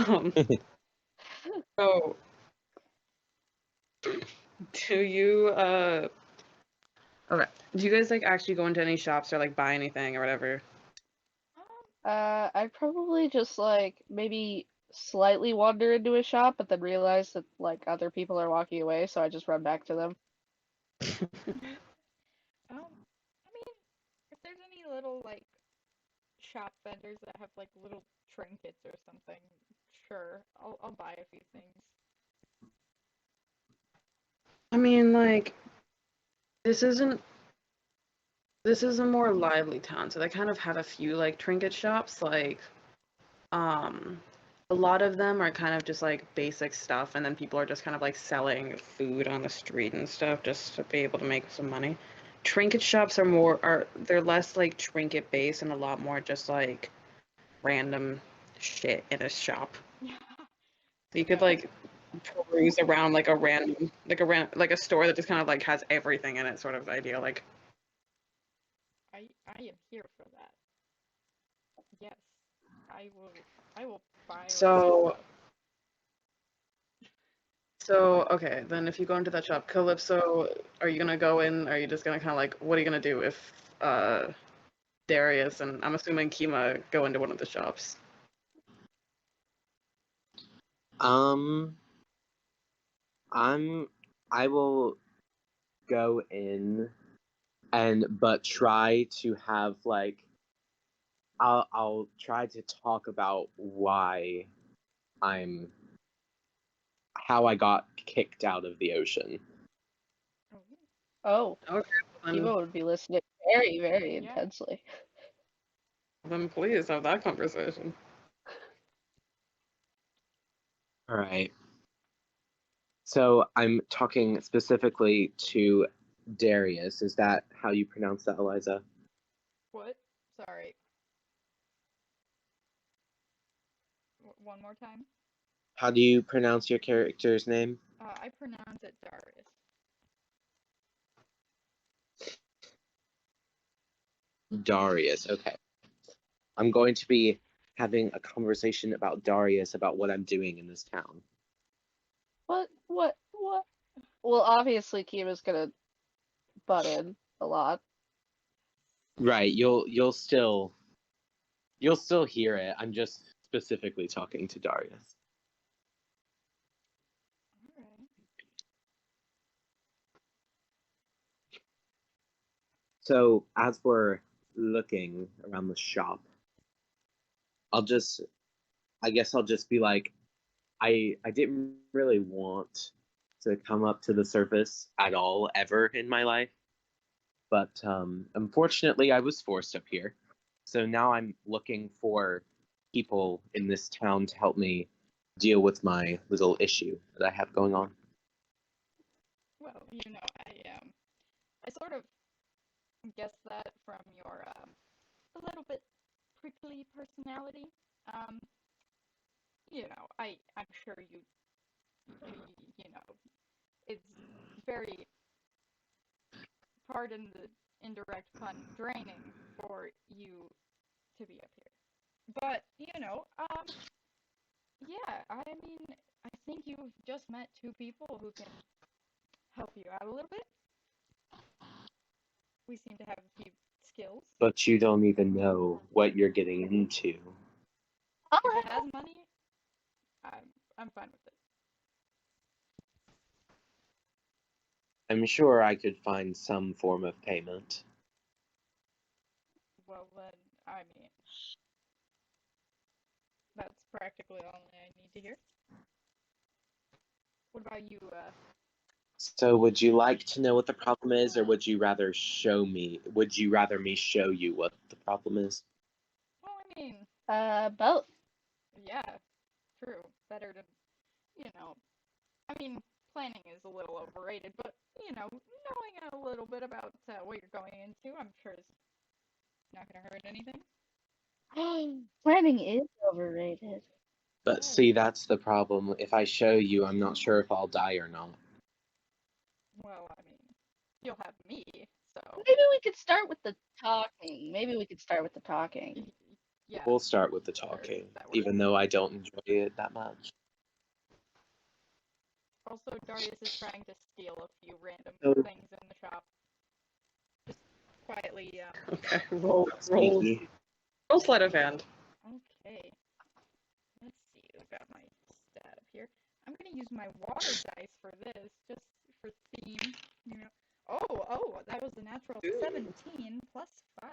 Um, so do you okay? Do you guys like actually go into any shops or like buy anything or whatever? I'd probably just like maybe slightly wander into a shop, but then realize that like other people are walking away, so I just run back to them. I mean, if there's any little like shop vendors that have like little trinkets or something, sure, I'll buy a few things. I mean, like, this isn't this is a more lively town, so they kind of have a few like trinket shops. Like, um, a lot of them are kind of just like basic stuff, and then people are just kind of like selling food on the street and stuff just to be able to make some money. Trinket shops they're less like trinket based and a lot more just like random shit in a shop. So you could Yeah, like peruse around like like a store that just kind of like has everything in it sort of idea. Like, I am here for that. Yes, I will buy lots of so stuff. so okay, then if you go into that shop, Calypso, are you gonna go in? Are you just gonna kind of like, what are you gonna do if Darius and I'm assuming Kima go into one of the shops? Um, I will go in but try to have like I'll try to talk about why I'm how I got kicked out of the ocean. Oh, Oh, Okay, then, Kiva would be listening very, very yeah. intensely. then please have that conversation. All right. So I'm talking specifically to Darius. Is that how you pronounce that, Eliza? What? Sorry. One more time. How do you pronounce your character's name? I pronounce it Darius. Darius. Okay. I'm going to be having a conversation about Darius about what I'm doing in this town. What? Well, obviously Kiva's gonna butt in a lot. Right. You'll still hear it. I'm just specifically talking to Darius. All right. So as we're looking around the shop, I guess I'll just be like, I didn't really want to come up to the surface at all ever in my life, but unfortunately I was forced up here. So now I'm looking for people in this town to help me deal with my little issue that I have going on. Well, I sort of guessed that from your a little bit prickly personality. Um, I'm sure you know, it's very, pardon the indirect pun, draining for you to be up here. But, yeah, I mean, I think you've just met two people who can help you out a little bit. We seem to have a few skills. But you don't even know what you're getting into. If it has money, I'm fine with it. I'm sure I could find some form of payment. Well, then, I mean, that's practically all I need to hear. What about you, So would you like to know what the problem is, or would you rather me show you what the problem is? Well, I mean, Both. yeah, true. Better to, I mean, planning is a little overrated, but, knowing a little bit about what you're going into, I'm sure is not going to hurt anything. Planning is overrated. But Oh, see, that's the problem. If I show you, I'm not sure if I'll die or not. well, I mean, you'll have me, so, Maybe we could start with the talking. yeah, We'll start with the sure, talking, that works. even though I don't enjoy it that much. Also, Darius is trying to steal a few random Oh. things in the shop. Just quietly, Okay, roll Sneaky. sleight of hand. Okay. Let's see. I've got my stat up here. I'm gonna use my water dice for this, just for theme. Oh, that was a natural Ooh. 17 plus 5.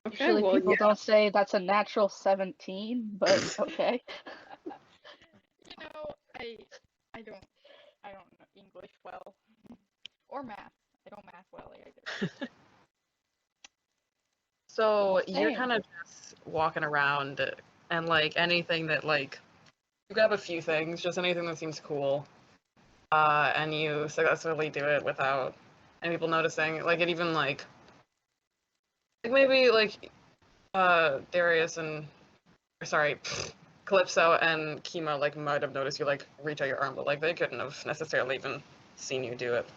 Okay, Usually well, people yeah. don't say that's a natural 17, but okay. You know, I don't know English well or math. I don't math well either. So you're Same. kind of just walking around, and like anything that like you grab a few things, just anything that seems cool, and you successfully do it without any people noticing. Like it even like maybe like Darius and or sorry, Calypso and Kima like might have noticed you like reach out your arm, but like they couldn't have necessarily even seen you do it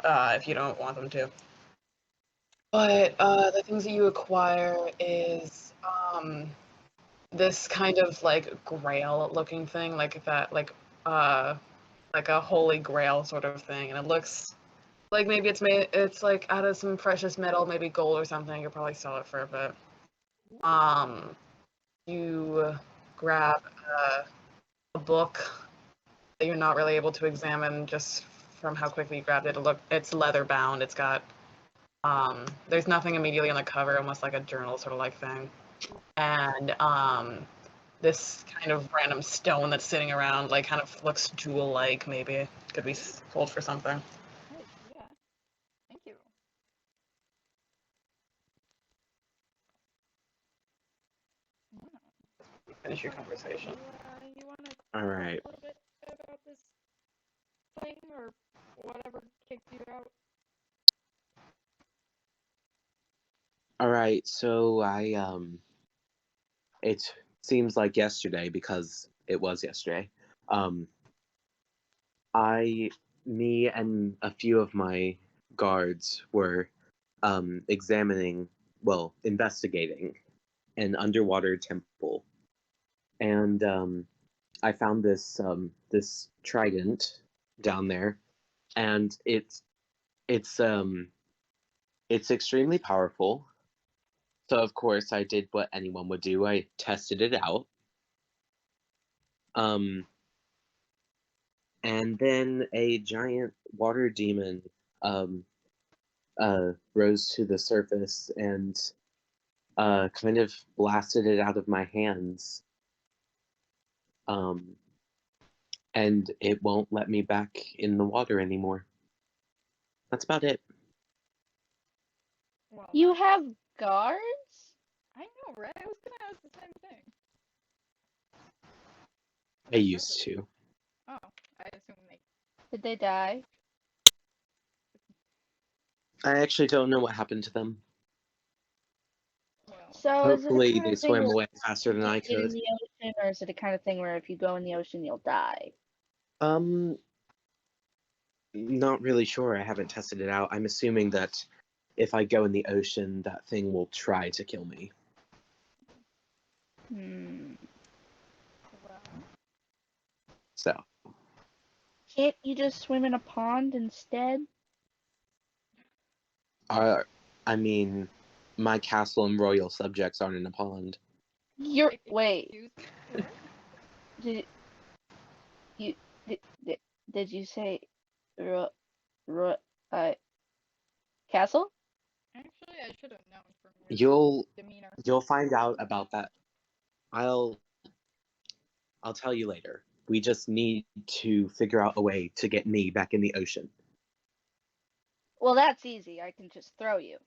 if you don't want them to. But the things that you acquire is this kind of like grail looking thing, uh like a holy grail sort of thing, and it looks like maybe it's like out of some precious metal, maybe gold or something. You'll probably sell it for a bit. You grab a book that you're not really able to examine just from how quickly you grabbed it. It's leather bound. It's got there's nothing immediately on the cover, almost like a journal sort of like thing. And this kind of random stone that's sitting around, like kind of looks jewel-like, maybe could be sold for something. Nice, yeah. Thank you. Finish your conversation. You want to All right. talk a little bit about this thing or whatever kicked you out? All right. So it seems like yesterday because it was yesterday. Um, me and a few of my guards were investigating an underwater temple, and I found this trident down there, and it's it's extremely powerful. So of course I did what anyone would do. I tested it out. Um, and then a giant water demon um, rose to the surface and kind of blasted it out of my hands. Um, and it won't let me back in the water anymore. That's about it. Well, You have guards? I know, right? I was gonna ask the same thing. I used to. Oh, I assume they. Did they die? I actually don't know what happened to them. Well, So is it a Hopefully kind they of thing swam where away faster you than I can't get in could. the ocean, or is it a kind of thing where if you go in the ocean, you'll die? Not really sure. I haven't tested it out. I'm assuming that if I go in the ocean, that thing will try to kill me. well, So, Can't you just swim in a pond instead? I mean, my castle and royal subjects aren't in a pond. Wait. excuse me, what? Did you did you say ro, ro, castle? Actually, I should have known from your You'll demeanor. find out about that. I'll tell you later. We just need to figure out a way to get me back in the ocean. Well, that's easy. I can just throw you.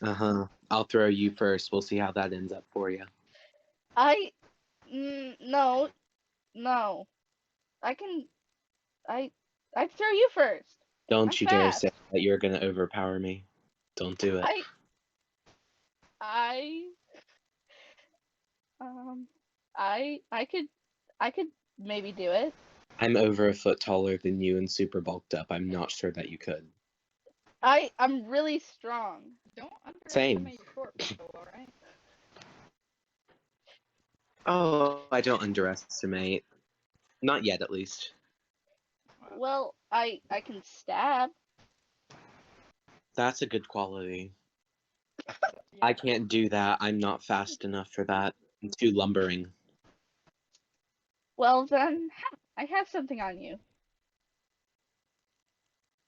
Uh-huh. I'll throw you first. We'll see how that ends up for you. No, no. I can I throw you first. Don't I'm you dare fast. say that you're gonna overpower me. Don't do it. I um I could maybe do it. I'm over a foot taller than you and super bulked up. I'm not sure that you could. I'm really strong. Don't Same. underestimate short people, alright? Oh, I don't underestimate. Not yet, at least. Well, I can stab. That's a good quality. Yeah. I can't do that. I'm not fast enough for that. I'm too lumbering. Well then, I have something on you.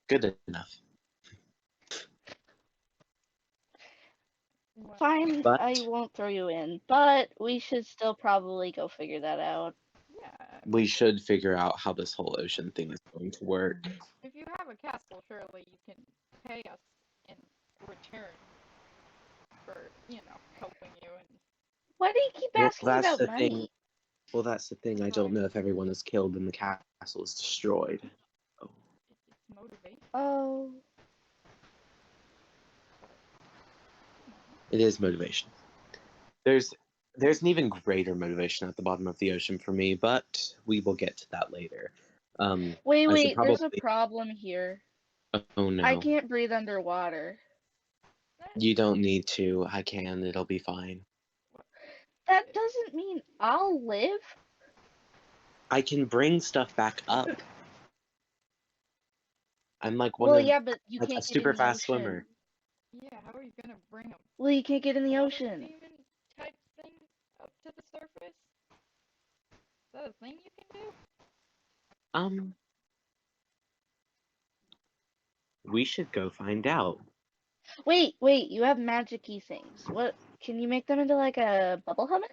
Good enough. Well, Fine, But I won't throw you in, but we should still probably go figure that out. yeah. we should figure out how this whole ocean thing is going to work. If you have a castle, surely you can pay us in return for, helping you and Why do you keep Well, asking that's about the thing. money? Well, that's the thing. I don't know if everyone is killed and the castle is destroyed. Oh. it's motivate. Oh, It is motivation. There's an even greater motivation at the bottom of the ocean for me, but we will get to that later. wait, I should there's a probably. problem here. Oh no! I can't breathe underwater. You don't need to. I can. It'll be fine. That doesn't mean I'll live. I can bring stuff back up. I'm like Well, yeah, but you a can't get in super the fast ocean. swimmer. Yeah, how are you gonna bring a Well, you can't get in the water ocean. demon type thing up to the surface? Is that a thing you can do? We should go find out. Wait, you have magic-y things. What? Can you make them into like a bubble helmet?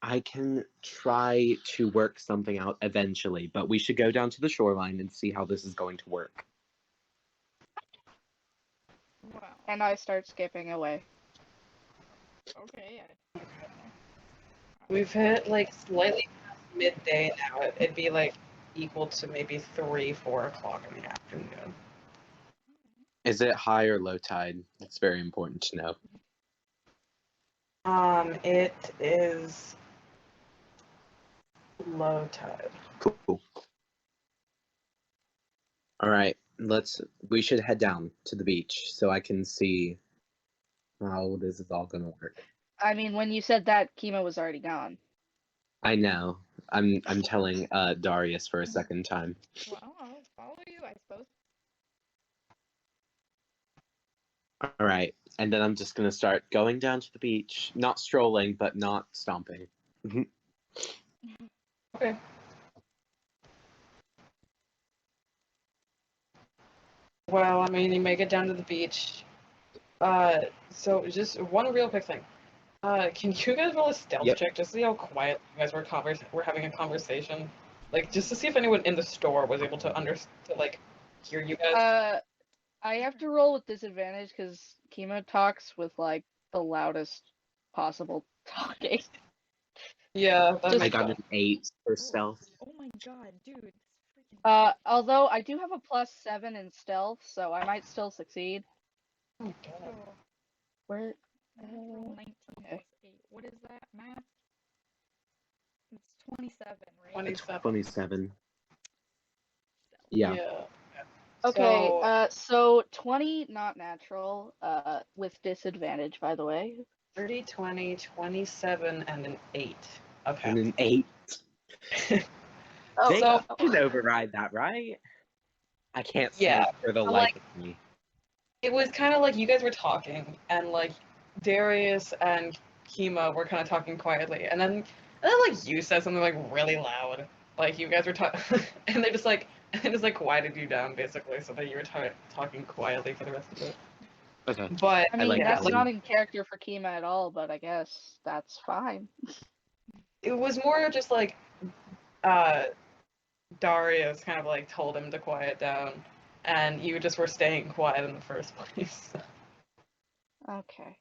I can try to work something out eventually, but we should go down to the shoreline and see how this is going to work. Wow. And I start skipping away. Okay. We've hit like slightly past midday now. It'd be like equal to maybe 3-4 o'clock in the afternoon. Is it high or low tide? It's very important to know. It is low tide. Cool. All right, we should head down to the beach so I can see how this is all gonna work. I mean, when you said that, Kima was already gone. I know. I'm telling Darius for a second time. Well, I'll follow you, I suppose. All right, and then I'm just gonna start going down to the beach, not strolling, but not stomping. Okay. Well, I mean, you make it down to the beach. So just one real quick thing. Can you guys roll a stealth Yep. check just to see how quiet you guys were having a conversation? Like, just to see if anyone in the store was able to hear you guys. I have to roll with disadvantage because Kima talks with like the loudest possible talking. Yeah, that just- I makes got sense. an 8 for stealth. Oh my god, dude. This freaking Although I do have a +7 in stealth, so I might still succeed. Oh, God. oh, Where? natural 19 okay. plus 8. What is that, math? It's 27, right? 27. 27. Stealth. Yeah. Okay, So, so 20 not natural, with disadvantage, by the way. 30, 20, 27, and an 8. Okay. And an 8. Oh, They So- can override that, right? I can't see Yeah, for the but, life of me. It was kind of like you guys were talking, and like Darius and Kima were kind of talking quietly, and then like you said something like really loud, like you guys were talking, and they just quieted you down basically, so that you were talking quietly for the rest of it. Okay. But I mean, like that's that. not in character for Kima at all, but I guess that's fine. it was more just like Darius kind of like told him to quiet down, and you just were staying quiet in the first place. Okay.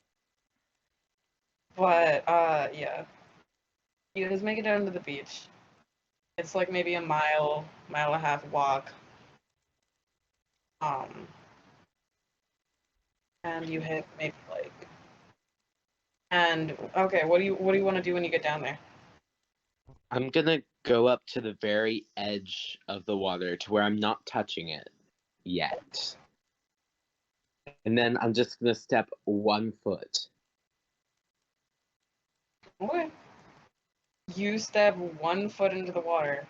But yeah. You guys make it down to the beach. It's like maybe a mile and a half walk. And you hit maybe like. And okay, what do you want to do when you get down there? I'm gonna go up to the very edge of the water to where I'm not touching it yet. And then I'm just gonna step 1 foot. Okay. You step 1 foot into the water.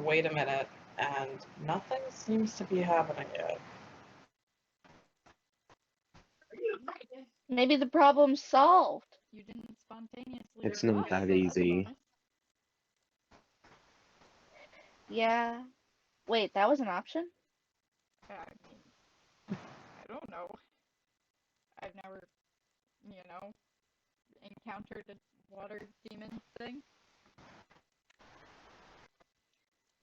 Wait a minute, and nothing seems to be happening yet. Maybe the problem's solved. You didn't spontaneously It's revive, not that so that's a easy. bonus. Yeah. Wait, that was an option? I mean, I don't know. I've never, encountered a water demon thing.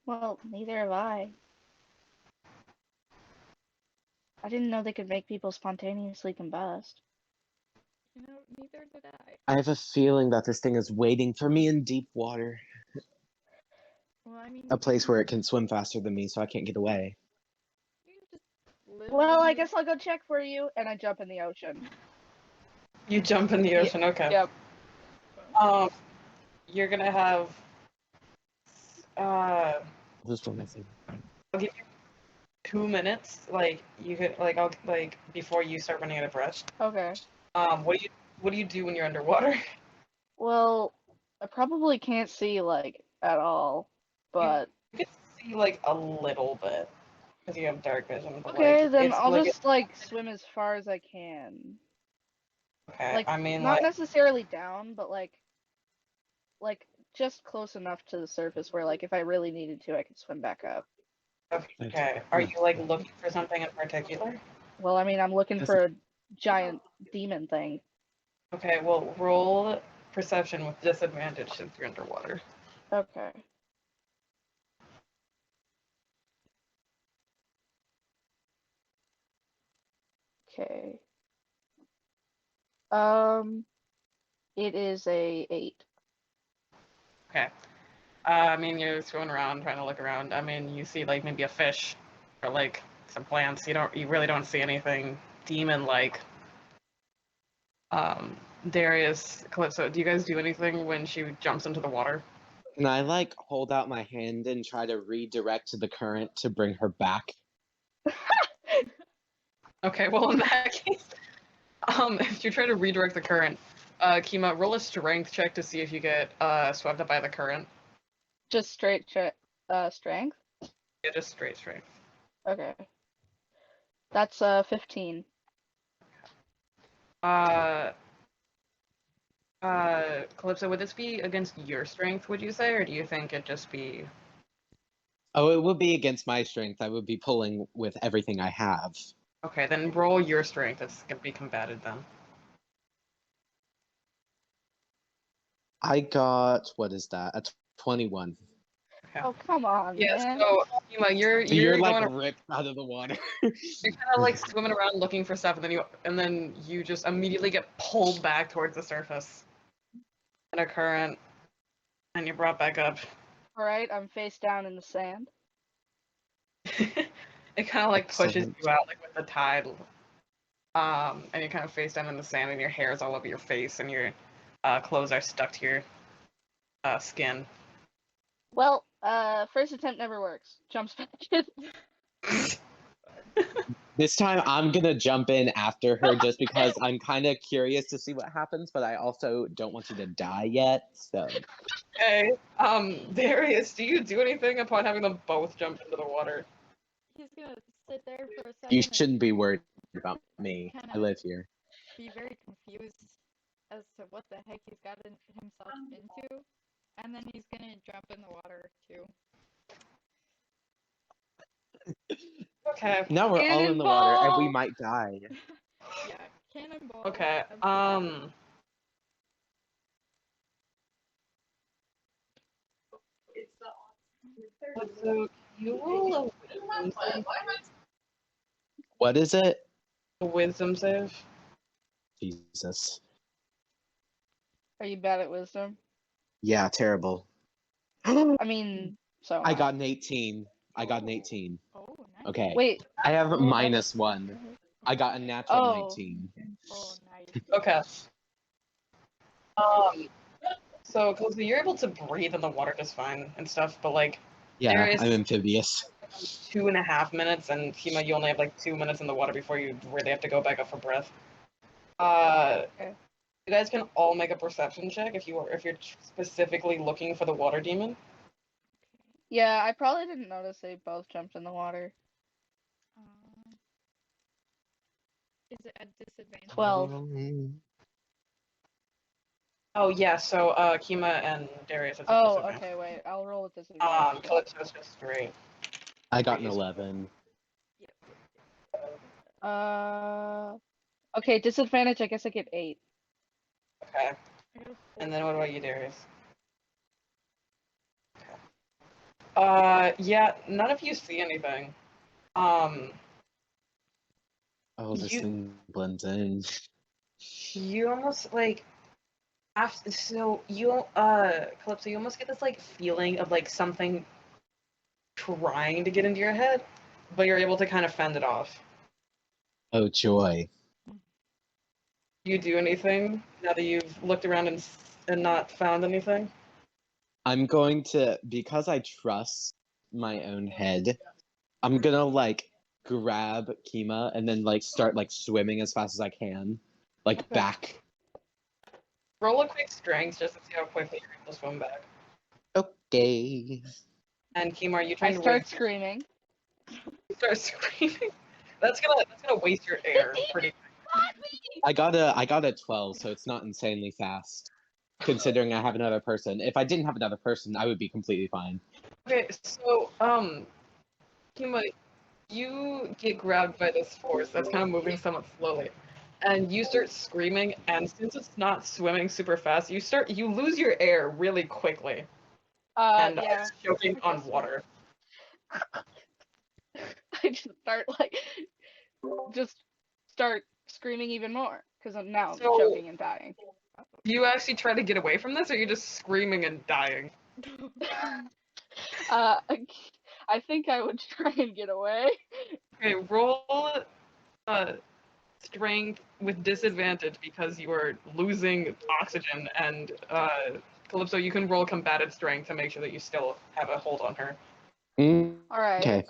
Well, neither have I. I didn't know they could make people spontaneously combust. Neither did I. I have a feeling that this thing is waiting for me in deep water. Well, I mean, A place where it can swim faster than me so I can't get away. you can just live Well, in I the guess I'll go check for you, and I jump in the ocean. You jump in the ocean. Okay. Yep. You're gonna have. Just one thing. I'll give you 2 minutes. Like you could I'll before you start running out of breath. Okay. What do you do when you're underwater? Well, I probably can't see, like, at all, but... You can see like a little bit because you have dark vision. But, Okay, like, then it's I'll like just, like, swim as far as I can. okay. Like, I mean, not like necessarily down, but, like, just close enough to the surface where, like, if I really needed to, I could swim back up. okay. Are you like looking for something in particular? Well, I mean, I'm looking for a giant demon thing. Okay. Well, roll perception with disadvantage since you're underwater. Okay. Okay. It is a 8. Okay. I mean, you're swimming around, trying to look around. I mean, you see like maybe a fish or like some plants. You really don't see anything demon-like. Darius, Calypso, do you guys do anything when she jumps into the water? Can I like hold out my hand and try to redirect the current to bring her back? Okay, well in that case, if you're trying to redirect the current, Kima, roll a strength check to see if you get swept up by the current. Just straight strength? Yeah, just straight strength. Okay. That's 15. Uh, Calypso, would this be against your strength, would you say, or do you think it'd just be... Oh, it would be against my strength. I would be pulling with everything I have. Okay, then roll your strength. It's gonna be combated then. I got, what is that? A 21. Okay. Oh, come on, Yeah, man. so Kima, So you're like going ripped out of the water. You're kind of like swimming around looking for stuff, and then you just immediately get pulled back towards the surface in a current, and you're brought back up. Alright, I'm face down in the sand. It kind of like pushes Excellent. you out like with the tide, and you're kind of face down in the sand, and your hair is all over your face, and your clothes are stuck to your skin. Well, first attempt never works. Jumps back in. This time I'm gonna jump in after her just because I'm kind of curious to see what happens, but I also don't want you to die yet, so. Okay, Darius, do you do anything upon having them both jump into the water? He's gonna sit there for a second You and shouldn't be worried about me. I kinda live here. be very confused as to what the heck he's gotten himself into, and then he's gonna jump in the water too. Okay. Now we're all in the water and we Cannonball! might die. Yeah, cannonball. Okay. So you roll What is it? a wisdom save. Jesus. Are you bad at wisdom? Yeah, terrible. I mean, so am I got an 18. I got an 18. Oh, nice. Okay. Wait. I have Oh, minus that's... 1. I got a natural Oh. 19. Oh, nice. Okay. So, Cozy, you're able to breathe in the water just fine and stuff, but like, Yeah, Darius, I'm amphibious. 2.5 minutes, and Kima, you only have like 2 minutes in the water before you really have to go back up for breath. Okay. You guys can all make a perception check if you're specifically looking for the water demon. Yeah, I probably didn't notice they both jumped in the water. Is it at disadvantage? 12. Oh yeah, so Kima and Darius is Oh, disadvantage. okay, wait. I'll roll with disadvantage. Calypso's just straight. I got an Easy. 11. Okay, disadvantage. I guess I get 8. Okay. I got a And then what 14. about you, Darius? Yeah, none of you see anything. Um, Oh, this you thing blends in. you almost like after so you Calypso, you almost get this like feeling of like something trying to get into your head, but you're able to kind of fend it off. Oh, joy. Do you do anything now that you've looked around and not found anything? I'm going to, because I trust my own head, I'm gonna like grab Kima and then like start like swimming as fast as I can. Like Okay. back. Roll a quick strength just to see how quickly you're able to swim back. Okay. And Kima, are you I trying to start waste screaming. you start screaming? That's gonna waste your air pretty. I got a 12, so it's not insanely fast. Considering I have another person. If I didn't have another person, I would be completely fine. Okay, so Kima, you get grabbed by this force that's kind of moving somewhat slowly, and you start screaming. And since it's not swimming super fast, you lose your air really quickly and Yeah. are choking I on guess so. water. I just start screaming even more because I'm now So- choking and dying. Do you actually try to get away from this, or are you just screaming and dying? I think I would try and get away. Okay, roll strength with disadvantage because you are losing oxygen, and Calypso, you can roll combative strength to make sure that you still have a hold on her. Mm, All right. Okay.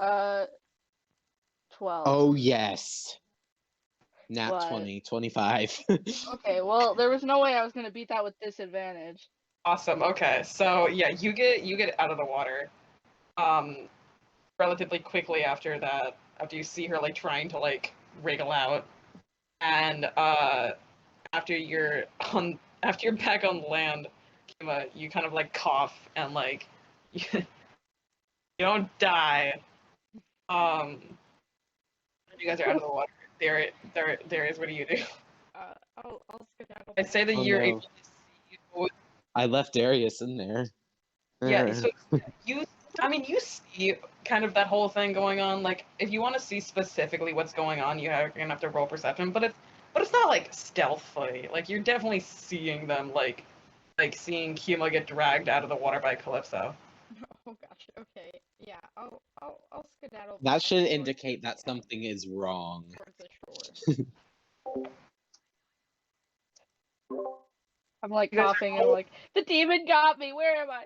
12. Oh, yes. Nat What? 20, 25. Okay, well, there was no way I was gonna beat that with disadvantage. Awesome. Okay, so yeah, you get out of the water, relatively quickly after that. After you see her like trying to like wriggle out, and after you're back on land, Kima, you kind of like cough and like you don't die. Um, you guys are out of the water. There is. What do you do? I'll skedaddle I back. say that Oh, you're no. able to see. I left Darius in there. Yeah, so you, I mean, you see kind of that whole thing going on. Like, if you want to see specifically what's going on, you're gonna have to roll perception. But it's not like stealthily. Like, you're definitely seeing them, like seeing Kima get dragged out of the water by Calypso. Oh gosh. Okay. Yeah. I'll skedaddle That back should towards indicate that the, something is wrong. towards the shore. I'm like You guys are coughing and I'm like, the demon got me. Where am I?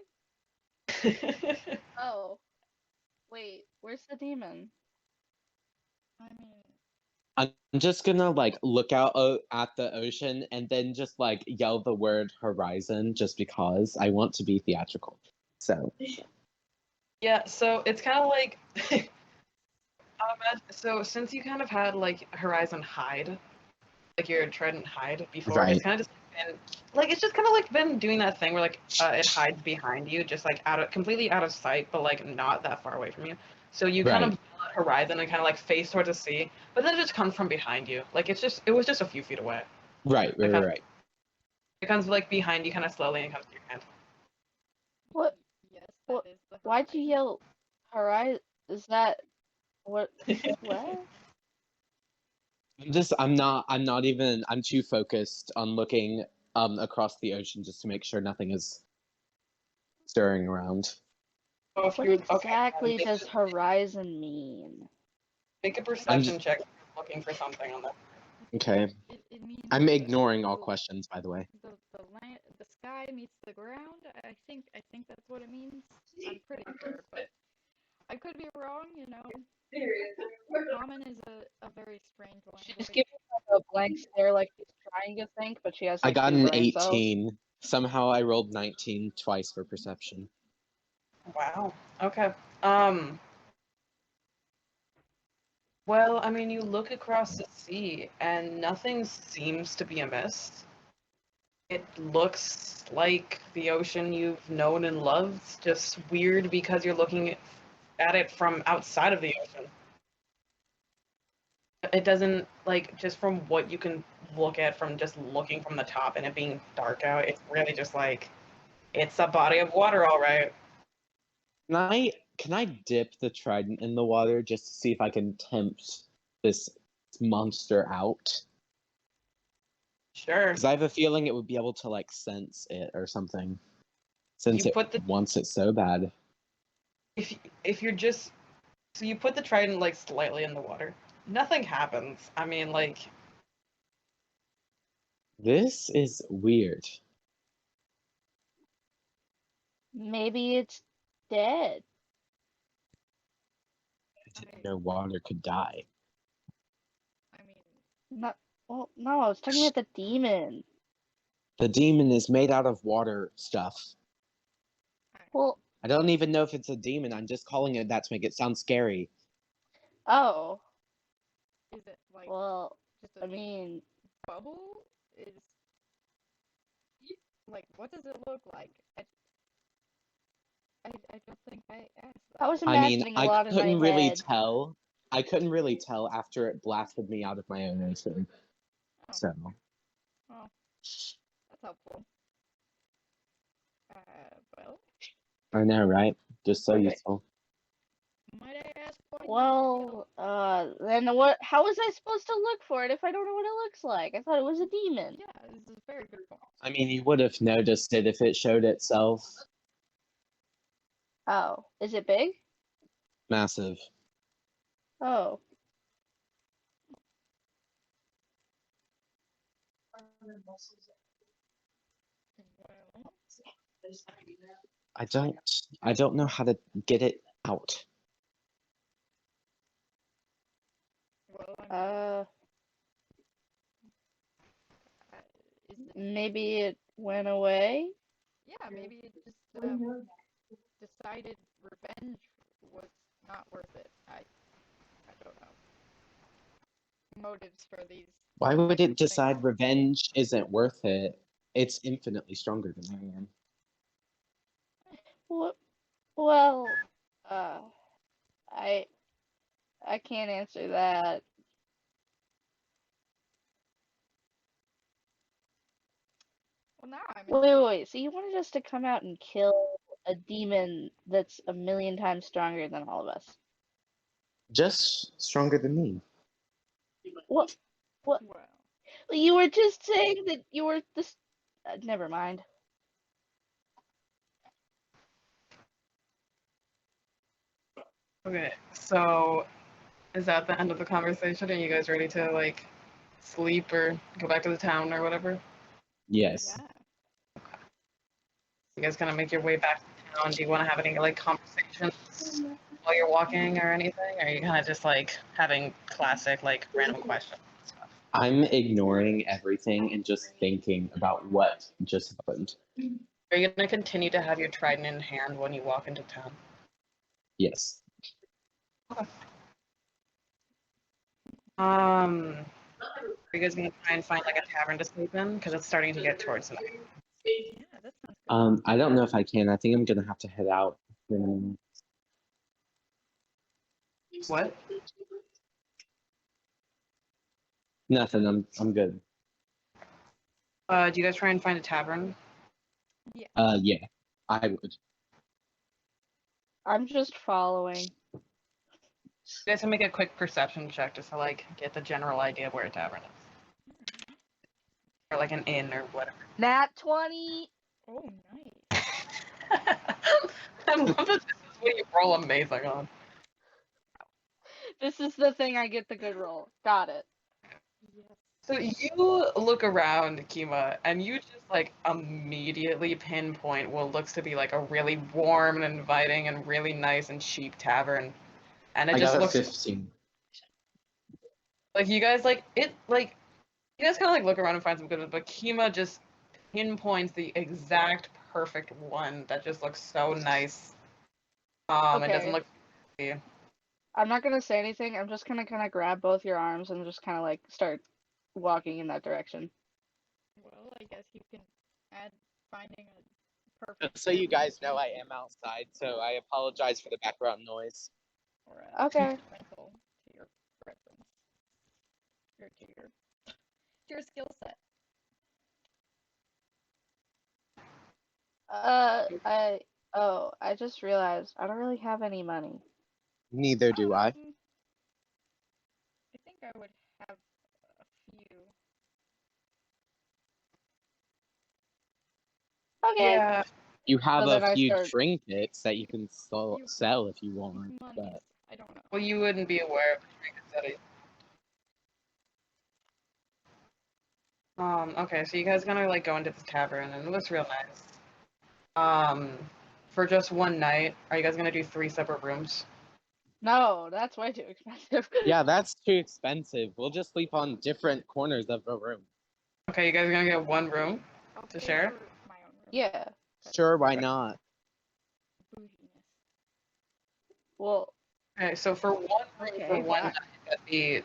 cool. Oh, wait, where's the demon? I mean, I'm just gonna like look out at the ocean and then just like yell the word horizon just because I want to be theatrical. So Yeah, so it's kind of like, so since you kind of had like Horizon hide, like your trident hide before, it's right, kind of just been like it's just kind of like been doing that thing where like it hides behind you, just like completely out of sight, but like not that far away from you. So you kind of right, yell at Horizon and kind of like face towards the sea, but then it just comes from behind you. Like it was just a few feet away. right, right, right. It comes like behind you, kind of slowly, and comes to your hand. What? yes, What? that is the Why'd you horizon. yell horizon? Is that what? What? I'm too focused on looking across the ocean just to make sure nothing is stirring around. So if What you exactly does horizon mean? make a I'm perception just check if you're looking for something on that. okay. It means I'm ignoring all the- questions, by the way. the land, the sky meets the ground. I think that's what it means. I'm pretty sure, but I could be wrong. You know, common is a very strange She language. just gives me like a blank stare, like she's trying to think, but she has I like got two an brain cells. 18. Somehow I rolled 19 twice for perception. Wow. Okay. Well, I mean, you look across the sea and nothing seems to be amiss. It looks like the ocean you've known and loved, just weird because you're looking at it from outside of the ocean. It doesn't, like, just from what you can look at from just looking from the top and it being dark out, it's really just like, it's a body of water, all right. Can I dip the trident in the water just to see if I can tempt this monster out? Sure. Because I have a feeling it would be able to like sense it or something, since You it put the wants it so bad. if you're just so you put the trident like slightly in the water. Nothing happens. I mean, like, This is weird. Maybe it's dead. I didn't know water could die. I mean, Not. Well, no, I was talking about the demon. The demon is made out of water stuff. Well, I don't even know if it's a demon. I'm just calling it that to make it sound scary. oh, is it like well, just I a mean, bubble? Is like what does it look like? I don't think I asked I that. was I mean, imagining a I lot in my couldn't really head. tell. I couldn't really tell after it blasted me out of my own ocean. Oh. So, Oh, that's helpful. Well, I know, right? Just so Okay. useful. might I ask why you Well, then what? How was I supposed to look for it if I don't know what it looks like? I thought it was a demon. Yeah, this is a very good point. I mean, you would have noticed it if it showed itself. Oh, is it big? Massive. Oh, Well, I don't know how to get it out. well, I mean, is it? maybe it went away. Yeah, maybe it just decided revenge was not worth it. I don't know. Motives for these. Why would it things. decide revenge isn't worth it? It's infinitely stronger than I am. Well, uh, I I can't answer that. Well, now I'm Wait. So you wanted us to come out and kill a demon that's a million times stronger than all of us? Just stronger than me. What? What? well. You were just saying that you were this. Never mind. okay. So, is that the end of the conversation? Are you guys ready to like sleep or go back to the town or whatever? Yes. Yeah. You guys kind of make your way back to town. Do you want to have any like conversations while you're walking or anything? Or are you kind of just like having classic like random questions and stuff? I'm ignoring everything and just thinking about what just happened. Are you gonna continue to have your trident in hand when you walk into town? Yes. Are you guys gonna try and find like a tavern to sleep in? Because it's starting to get towards night. Yeah, that sounds good. I don't know if I can. I think I'm gonna have to head out. What? Nothing. I'm good. Do you guys try and find a tavern? Yeah. Yeah. I would. I'm just following. You guys can make a quick perception check just to like get the general idea of where a tavern is, or like an inn or whatever. Nat 20. Oh, nice. I love that this is what you roll amazing on. This is the thing I get the good roll. Got it. Yes. So you look around, Kima, and you just like immediately pinpoint what looks to be like a really warm and inviting and really nice and chic tavern. And it I just got a looks 15. like you guys like it like you guys kind of like look around and find some good ones, but Kima just pinpoints the exact perfect one that just looks so nice. It doesn't Okay. look. I'm not gonna say anything. I'm just gonna kind of grab both your arms and just kind of like start walking in that direction. Well, I guess you can add finding a perfect. So you guys know I location am outside, so I apologize for the background noise. or Okay. rental to your preference or to your skill set. I just realized I don't really have any money. Neither do I. I think I would have a few. Okay. Yeah. You have So a then I few start- trinkets that you can You- sell if you want, Monies. but I don't know. Well, you wouldn't be aware of the trinkets that okay, so you guys gonna like go into this tavern and it looks real nice. For just one night, are you guys gonna do 3 separate rooms? No, that's way too expensive. yeah, that's too expensive. We'll just sleep on different corners of the room. Okay, you guys are gonna get one room? I'll To pay share? for my own room. Yeah. Sure, why Okay. not? Bouginess. Well, Okay, so for one room Okay, for one fine. night, that'd be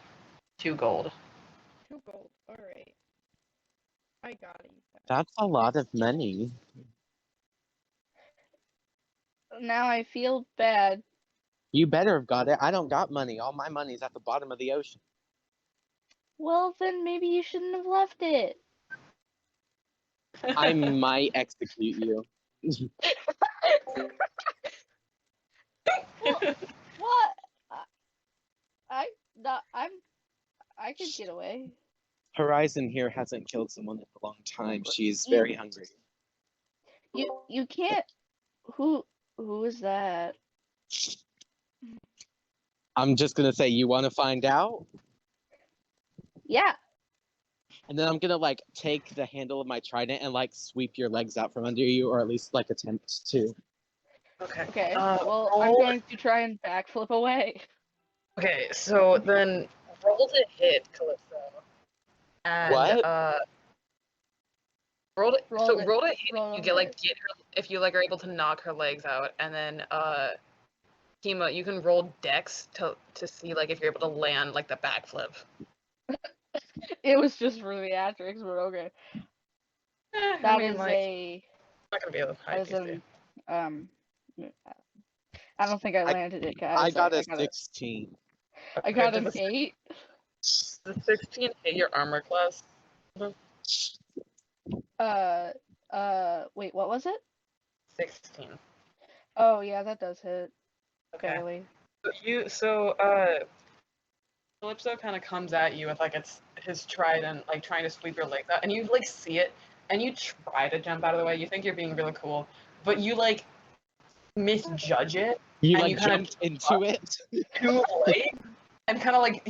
2 gold. 2 gold. All right. I got it. That's a lot of money. now I feel bad. You better have got it. I don't got money. All my money's at the bottom of the ocean. Well, then maybe you shouldn't have left it. I might execute you. Well, what? I could get away. Horizon here hasn't killed someone in a long time. She's very hungry. You can't. Who is that? I'm just gonna say, you want to find out? Yeah. And then I'm gonna like take the handle of my trident and like sweep your legs out from under you, or at least like attempt to. Okay. Okay. Well, I'm roll- going to try and backflip away. Okay, so then roll to hit Calypso. And What? roll to Roll to- roll to hit roll you to get like hit. get her if you like are able to knock her legs out, and then Kima, you can roll dex to see like if you're able to land like the backflip. It was just for the theatrics, but okay. That is not gonna be able to hide these two. I don't think I landed it, guys. I got a 16. I got Okay, an does 8. the 16 hit your armor class? Wait, what was it? 16. Oh, yeah, that does hit. Okay. Barely. Calypso kind of comes at you with like his trident, like trying to sweep your legs out, and you like see it, and you try to jump out of the way. You think you're being really cool, but you like misjudge it. You And like you kinda jumped into it? too late, and kind of like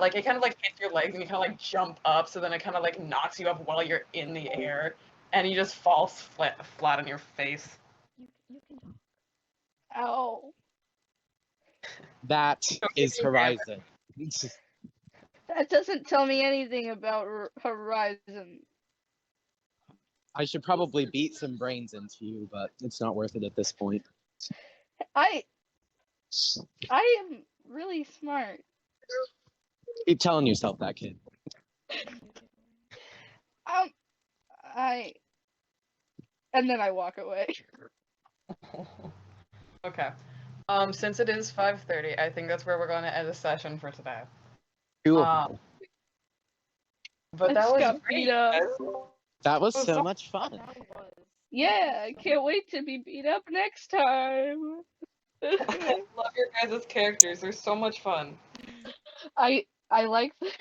like it kind of like hits your legs, and you kind of like jump up, so then it kind of like knocks you up while you're in the air, and you just fall flat on your face. You can talk. Ow. That is give me damage. Horizon. That doesn't tell me anything about Horizon. I should probably beat some brains into you, but it's not worth it at this point. I am really smart. Keep telling yourself that, kid. And then I walk away. Okay. Since it is 5:30, I think that's where we're going to end the session for today. Cool. But I that just was got great, beat up. guys. That was was so so much fun. That was. Yeah, I can't wait to be beat up next time. I love your guys' characters. They're so much fun. I like the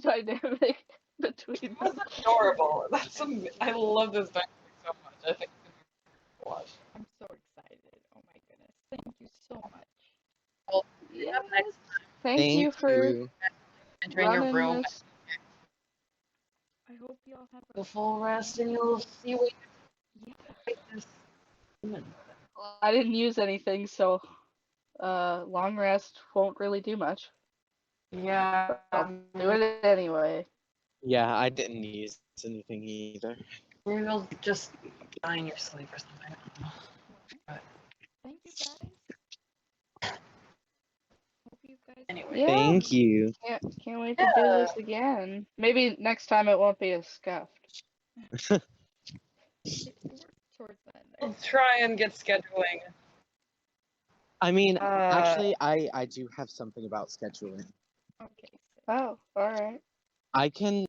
dynamic between That's them. adorable. I love this dynamic so much. I think it's gonna be fun to watch. I'm so excited. Oh my goodness. Thank you so much. Well, Yes. up next Thank you for entering your running room. this. I hope you all have The full rest, and you'll see what yeah. this. I didn't use anything, so long rest won't really do much. Yeah. I'll do it anyway. Yeah, I didn't use anything either. Maybe you'll just die in your sleep or something. Thank you guys. Hope you guys. Anyway. Yeah. Thank you. Can't wait to do this again. Maybe next time it won't be as scuffed. Work towards that. I'll try and get scheduling. I mean, Uh, actually, I do have something about scheduling. Okay. So. Oh, alright. I can